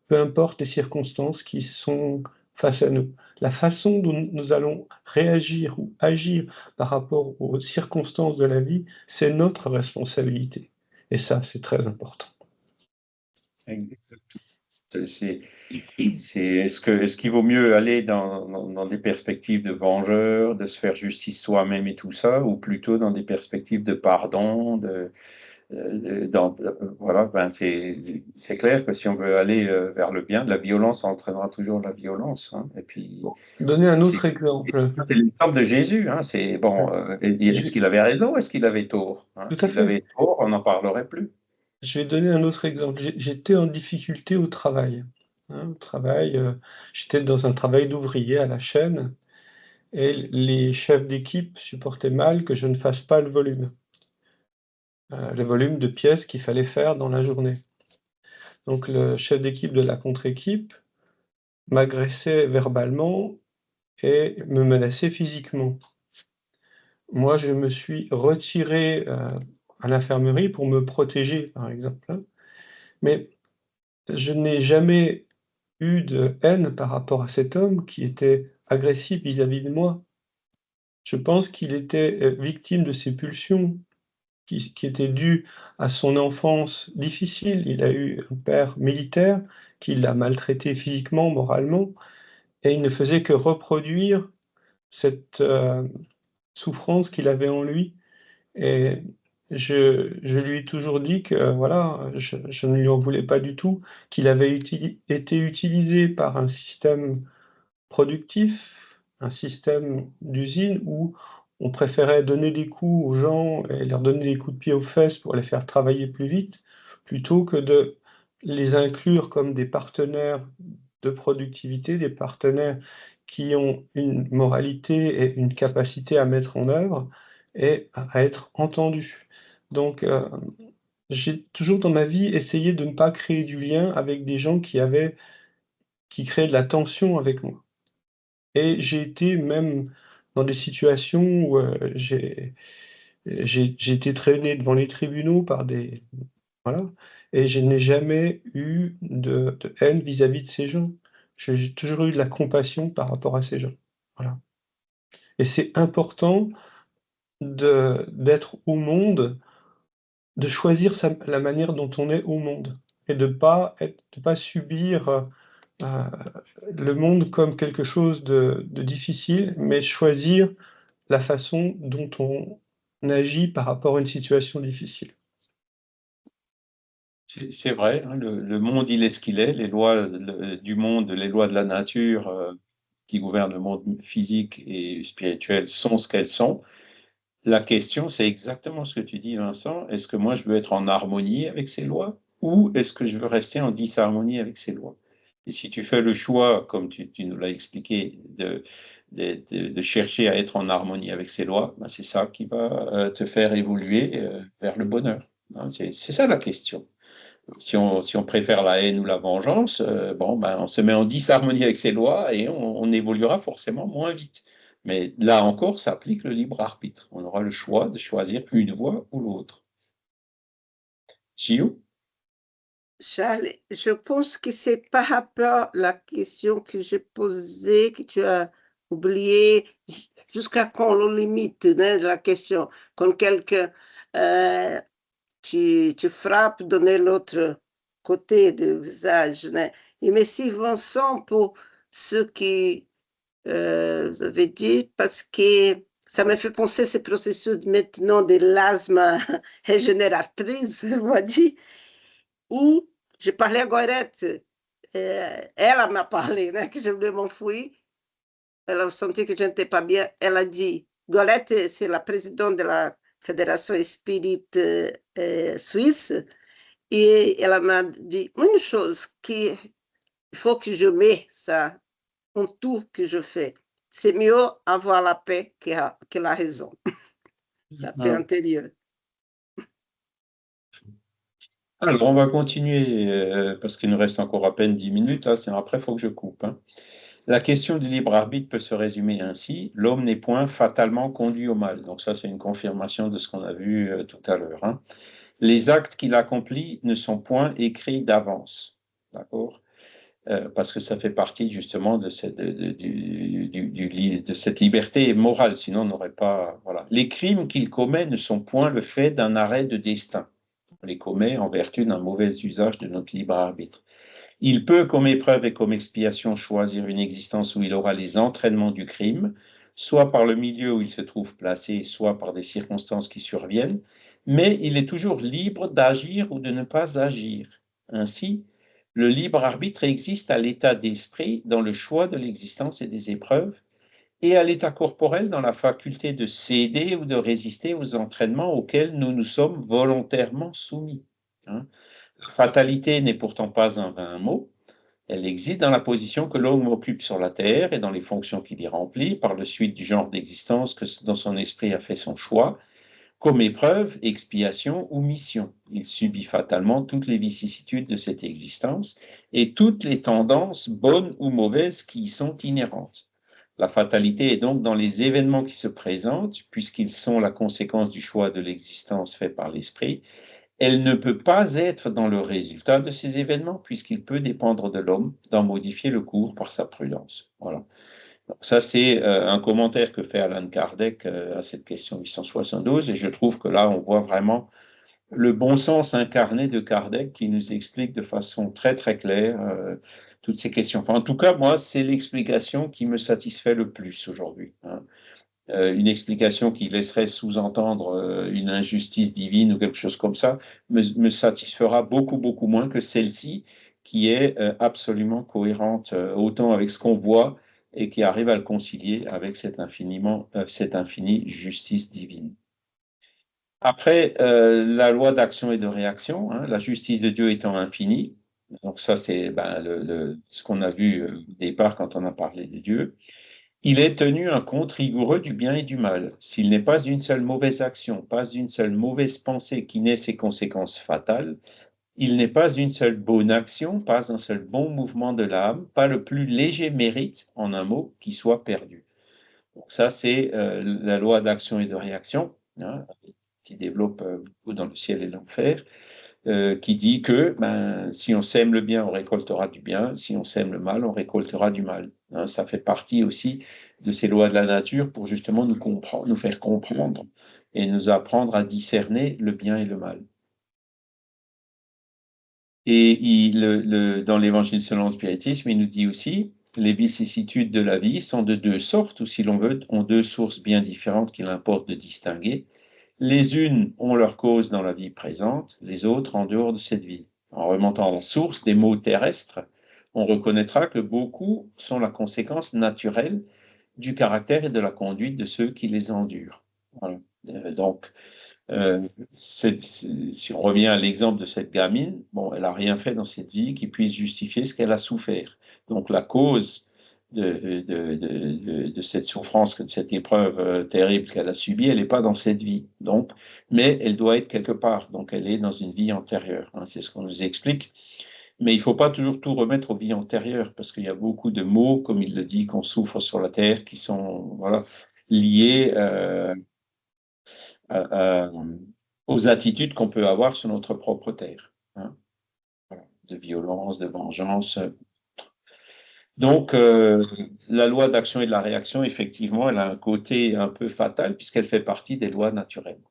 peu importe les circonstances qui sont face à nous. La façon dont nous allons réagir ou agir par rapport aux circonstances de la vie, c'est notre responsabilité. Et ça, c'est très important. Exactement. Est-ce qu'il vaut mieux aller dans des perspectives de vengeur, de se faire justice soi-même et tout ça, ou plutôt dans des perspectives de pardon, voilà, ben c'est clair que si on veut aller vers le bien, la violence entraînera toujours la violence, hein. Et puis, Donner un autre c'est exemple. l'exemple de Jésus, hein. C'est bon. Est-ce qu'il avait raison ou est-ce qu'il avait tort, hein? Tout à S'il fait. avait tort, on n'en parlerait plus. Je vais donner un autre exemple. J'étais en difficulté au travail. Hein, au travail, j'étais dans un travail d'ouvrier à la chaîne et les chefs d'équipe supportaient mal que je ne fasse pas le volume de pièces qu'il fallait faire dans la journée. Donc le chef d'équipe de la contre-équipe m'agressait verbalement et me menaçait physiquement. Moi, je me suis retiré, à l'infirmerie pour me protéger, par exemple, hein, mais je n'ai jamais eu de haine par rapport à cet homme qui était agressif vis-à-vis de moi. Je pense qu'il était, victime de ses pulsions qui étaient dues à son enfance difficile. Il a eu un père militaire qui l'a maltraité physiquement, moralement et il ne faisait que reproduire cette, souffrance qu'il avait en lui et je lui ai toujours dit que, voilà, je ne lui en voulais pas du tout, qu'il avait été utilisé par un système productif, un système d'usine où on préférait donner des coups aux gens et leur donner des coups de pied aux fesses pour les faire travailler plus vite, plutôt que de les inclure comme des partenaires de productivité, des partenaires qui ont une moralité et une capacité à mettre en œuvre et à être entendus. Donc, j'ai toujours dans ma vie essayé de ne pas créer du lien avec des gens qui créaient de la tension avec moi. Et j'ai été même dans des situations où, j'ai été traîné devant les tribunaux par des voilà et je n'ai jamais eu de haine vis-à-vis de ces gens. J'ai toujours eu de la compassion par rapport à ces gens. Voilà et c'est important d'être au monde, de choisir la manière dont on est au monde et de pas subir, le monde comme quelque chose de difficile, mais choisir la façon dont on agit par rapport à une situation difficile. C'est vrai, hein, le monde, il est ce qu'il est. Les lois du monde, les lois de la nature qui gouvernent le monde physique et spirituel sont ce qu'elles sont. La question, c'est exactement ce que tu dis, Vincent. Est-ce que moi, je veux être en harmonie avec ces lois ou est-ce que je veux rester en disharmonie avec ces lois? Et si tu fais le choix, comme tu nous l'as expliqué, de chercher à être en harmonie avec ces lois, ben c'est ça qui va te faire évoluer vers le bonheur, hein. C'est ça la question. Si on préfère la haine ou la vengeance, bon, ben, on se met en disharmonie avec ces lois et on évoluera forcément moins vite. Mais là encore, ça applique le libre arbitre. On aura le choix de choisir une voie ou l'autre. Gio? Charles, je pense que c'est par rapport à la question que j'ai posée, que tu as oublié, jusqu'à quand on limite, né, la question. Quand quelqu'un tu frappes, donner l'autre côté du visage, né? Et merci Vincent pour ce que vous avez dit, parce que ça me fait penser ce processus maintenant de l'asthme régénératrice, on va dire, où je parlais à Gorete, ela m'a parlé, né, que je voulais m'enfuir, elle a senti que je n'étais pas bien, elle a dit, Gorete, c'est la présidente de la Fédération Spirit suisse, et elle m'a dit une chose, qu'il faut que je mette ça en tout que je fais. C'est mieux avoir la paix que la raison, la paix intérieure. Alors, on va continuer parce qu'il nous reste encore à peine 10 minutes. Là, après, il faut que je coupe. Hein. La question du libre arbitre peut se résumer ainsi. L'homme n'est point fatalement conduit au mal. Donc ça, c'est une confirmation de ce qu'on a vu tout à l'heure. Hein. Les actes qu'il accomplit ne sont point écrits d'avance. D'accord ? Parce que ça fait partie justement de cette, de cette liberté morale. Sinon, on n'aurait pas... Voilà. Les crimes qu'il commet ne sont point le fait d'un arrêt de destin. On les commet en vertu d'un mauvais usage de notre libre arbitre. Il peut, comme épreuve et comme expiation, choisir une existence où il aura les entraînements du crime, soit par le milieu où il se trouve placé, soit par des circonstances qui surviennent, mais il est toujours libre d'agir ou de ne pas agir. Ainsi, le libre arbitre existe à l'état d'esprit dans le choix de l'existence et des épreuves, et à l'état corporel dans la faculté de céder ou de résister aux entraînements auxquels nous nous sommes volontairement soumis. Hein. La fatalité n'est pourtant pas un vain mot. Elle existe dans la position que l'homme occupe sur la terre et dans les fonctions qu'il y remplit, par le suite du genre d'existence que dont son esprit a fait son choix, comme épreuve, expiation ou mission. Il subit fatalement toutes les vicissitudes de cette existence et toutes les tendances, bonnes ou mauvaises, qui y sont inhérentes. La fatalité est donc dans les événements qui se présentent, puisqu'ils sont la conséquence du choix de l'existence fait par l'esprit. Elle ne peut pas être dans le résultat de ces événements, puisqu'il peut dépendre de l'homme d'en modifier le cours par sa prudence. Voilà. Donc ça, c'est un commentaire que fait Alan Kardec à cette question 872, et je trouve que là, on voit vraiment le bon sens incarné de Kardec qui nous explique de façon très, très claire toutes ces questions. Enfin, en tout cas, moi, c'est l'explication qui me satisfait le plus aujourd'hui. Hein. Une explication qui laisserait sous-entendre une injustice divine ou quelque chose comme ça me satisfera beaucoup, beaucoup moins que celle-ci qui est absolument cohérente autant avec ce qu'on voit et qui arrive à le concilier avec cette infinie justice divine. Après, la loi d'action et de réaction, hein, la justice de Dieu étant infinie, donc ça c'est ce qu'on a vu au départ quand on a parlé de Dieu, il est tenu un compte rigoureux du bien et du mal. S'il n'est pas une seule mauvaise action, pas une seule mauvaise pensée qui n'ait ses conséquences fatales, il n'est pas une seule bonne action, pas un seul bon mouvement de l'âme, pas le plus léger mérite, en un mot, qui soit perdu. Donc ça, c'est la loi d'action et de réaction, hein, qui développe beaucoup dans le ciel et l'enfer, qui dit que si on sème le bien, on récoltera du bien, si on sème le mal, on récoltera du mal. Hein, ça fait partie aussi de ces lois de la nature pour justement nous faire comprendre et nous apprendre à discerner le bien et le mal. Et dans l'Évangile selon le spiritisme, il nous dit aussi, les vicissitudes de la vie sont de deux sortes, ou si l'on veut, ont deux sources bien différentes qu'il importe de distinguer. Les unes ont leur cause dans la vie présente, les autres en dehors de cette vie. En remontant à la source des maux terrestres, on reconnaîtra que beaucoup sont la conséquence naturelle du caractère et de la conduite de ceux qui les endurent. Voilà. Donc, si on revient à l'exemple de cette gamine, bon, elle n'a rien fait dans cette vie qui puisse justifier ce qu'elle a souffert. Donc, la cause de cette souffrance, de cette épreuve terrible qu'elle a subie, elle n'est pas dans cette vie. Donc, mais elle doit être quelque part. Donc, elle est dans une vie antérieure. Hein, c'est ce qu'on nous explique. Mais il ne faut pas toujours tout remettre aux vies antérieures, parce qu'il y a beaucoup de maux, comme il le dit, qu'on souffre sur la terre, qui sont liés aux attitudes qu'on peut avoir sur notre propre terre. Hein, voilà, de violence, de vengeance. Donc, la loi d'action et de la réaction, effectivement, elle a un côté un peu fatal puisqu'elle fait partie des lois naturelles.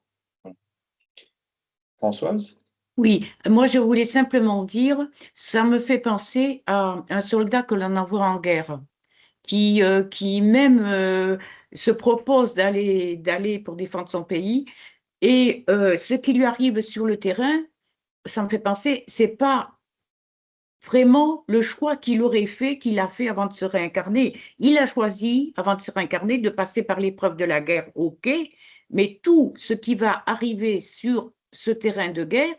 Françoise ? Oui, moi je voulais simplement dire, ça me fait penser à un soldat que l'on envoie en guerre, qui même se propose d'aller pour défendre son pays, et ce qui lui arrive sur le terrain, ça me fait penser, c'est pas vraiment le choix qu'il aurait fait, qu'il a fait avant de se réincarner. Il a choisi, avant de se réincarner, de passer par l'épreuve de la guerre, ok, mais tout ce qui va arriver sur ce terrain de guerre,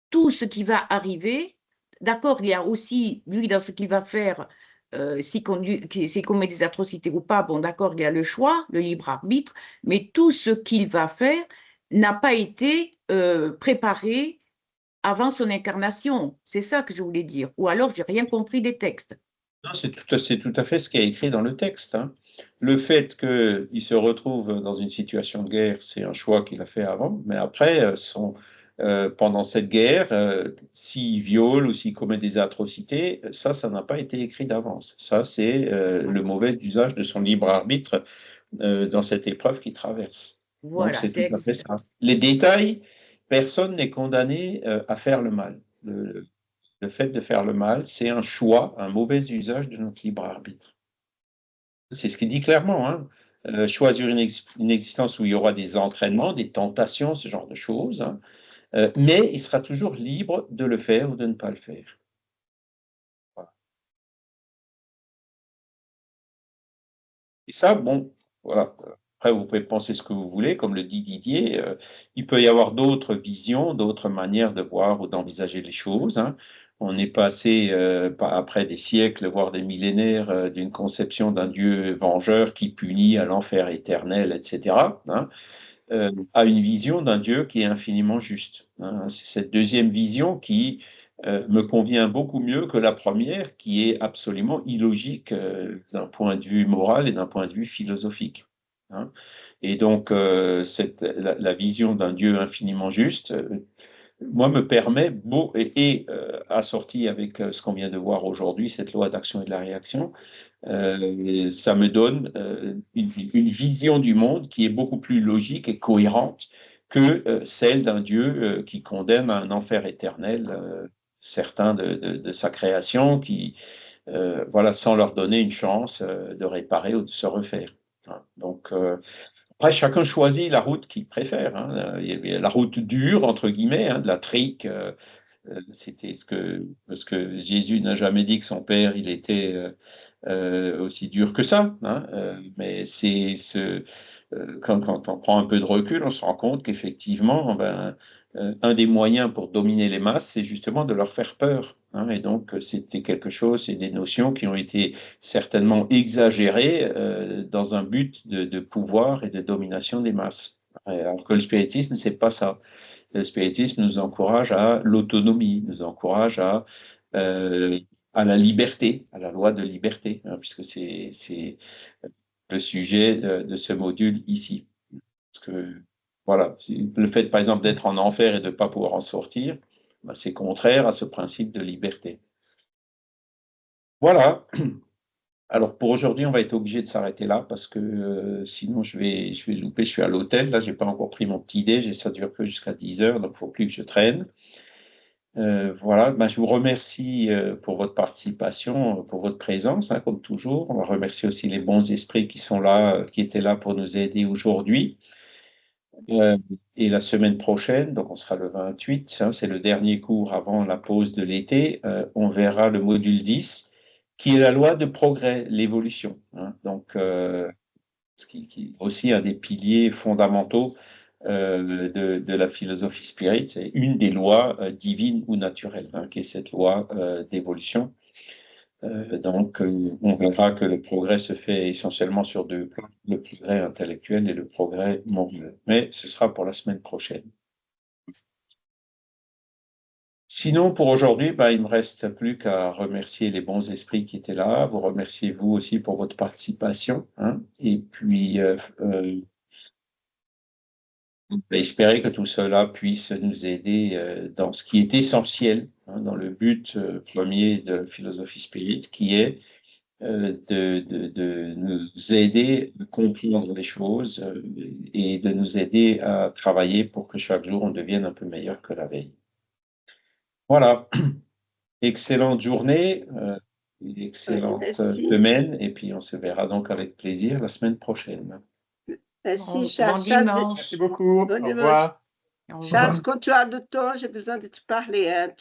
tout ce qui va arriver, d'accord, il y a aussi, lui, dans ce qu'il va faire, s'il commet des atrocités ou pas, bon d'accord, il y a le choix, le libre arbitre, mais tout ce qu'il va faire n'a pas été préparé avant son incarnation. C'est ça que je voulais dire. Ou alors, j'ai rien compris des textes. Non, c'est tout à fait ce qui est écrit dans le texte, hein. Le fait qu'il se retrouve dans une situation de guerre, c'est un choix qu'il a fait avant, mais après, pendant cette guerre, s'il viole ou s'il commet des atrocités, ça n'a pas été écrit d'avance. Ça, c'est le mauvais usage de son libre arbitre dans cette épreuve qu'il traverse. Donc, Voilà, c'est tout à fait ça. Les détails, personne n'est condamné à faire le mal. Le fait de faire le mal, c'est un choix, un mauvais usage de notre libre arbitre. C'est ce qu'il dit clairement, hein. Choisir une existence où il y aura des entraînements, des tentations, ce genre de choses, hein. Mais il sera toujours libre de le faire ou de ne pas le faire. Voilà. Et ça, bon, voilà. Après, vous pouvez penser ce que vous voulez, comme le dit Didier. Il peut y avoir d'autres visions, d'autres manières de voir ou d'envisager les choses, hein. On est passé, après des siècles, voire des millénaires, d'une conception d'un Dieu vengeur qui punit à l'enfer éternel, etc., hein, à une vision d'un Dieu qui est infiniment juste, hein. C'est cette deuxième vision qui me convient beaucoup mieux que la première, qui est absolument illogique d'un point de vue moral et d'un point de vue philosophique, hein. Et donc, la vision d'un Dieu infiniment juste, moi, me permet, assorti avec ce qu'on vient de voir aujourd'hui, cette loi d'action et de la réaction, ça me donne une vision du monde qui est beaucoup plus logique et cohérente que celle d'un Dieu qui condamne à un enfer éternel certains de sa création, voilà, sans leur donner une chance de réparer ou de se refaire, hein. Donc, après, chacun choisit la route qu'il préfère, hein. Il y a la route dure, entre guillemets, hein, de la trique. C'était parce que Jésus n'a jamais dit que son père, il était aussi dur que ça, hein. Mais quand on prend un peu de recul, on se rend compte qu'effectivement, un des moyens pour dominer les masses, c'est justement de leur faire peur, hein. Et donc, c'était quelque chose, c'est des notions qui ont été certainement exagérées dans un but de pouvoir et de domination des masses. Alors que le spiritisme, c'est pas ça. Le spiritisme nous encourage à l'autonomie, nous encourage à la liberté, à la loi de liberté, hein, puisque c'est le sujet de ce module ici. Parce que, voilà, le fait, par exemple, d'être en enfer et de ne pas pouvoir en sortir, ben, c'est contraire à ce principe de liberté. Voilà. Alors, pour aujourd'hui, on va être obligé de s'arrêter là parce que sinon, je vais louper. Je suis à l'hôtel. Là, je n'ai pas encore pris mon petit déj et ça dure que jusqu'à 10 heures, donc il ne faut plus que je traîne. Voilà, ben, je vous remercie pour votre participation, pour votre présence, hein, comme toujours. On va remercier aussi les bons esprits qui sont là, qui étaient là pour nous aider aujourd'hui. Et la semaine prochaine, donc on sera le 28, hein, c'est le dernier cours avant la pause de l'été, on verra le module 10, qui est la loi de progrès, l'évolution, hein. Donc, ce qui est aussi un des piliers fondamentaux de la philosophie spirit, c'est une des lois divines ou naturelles, hein, qui est cette loi d'évolution. Donc, on verra que le progrès se fait essentiellement sur deux plans, le progrès intellectuel et le progrès moral. Mais ce sera pour la semaine prochaine. Sinon, pour aujourd'hui, il ne me reste plus qu'à remercier les bons esprits qui étaient là, vous remercier vous aussi pour votre participation, hein, et puis on peut espérer que tout cela puisse nous aider dans ce qui est essentiel, hein, dans le but premier de la philosophie spirit, qui est de nous aider à comprendre les choses et de nous aider à travailler pour que chaque jour on devienne un peu meilleur que la veille. Voilà, excellente journée, excellente Merci. semaine, et puis on se verra donc avec plaisir la semaine prochaine. Merci, Bon Charles. dimanche. Merci beaucoup. Bon Au dimanche. revoir. Au revoir. Charles, quand tu as du temps, j'ai besoin de te parler, hein.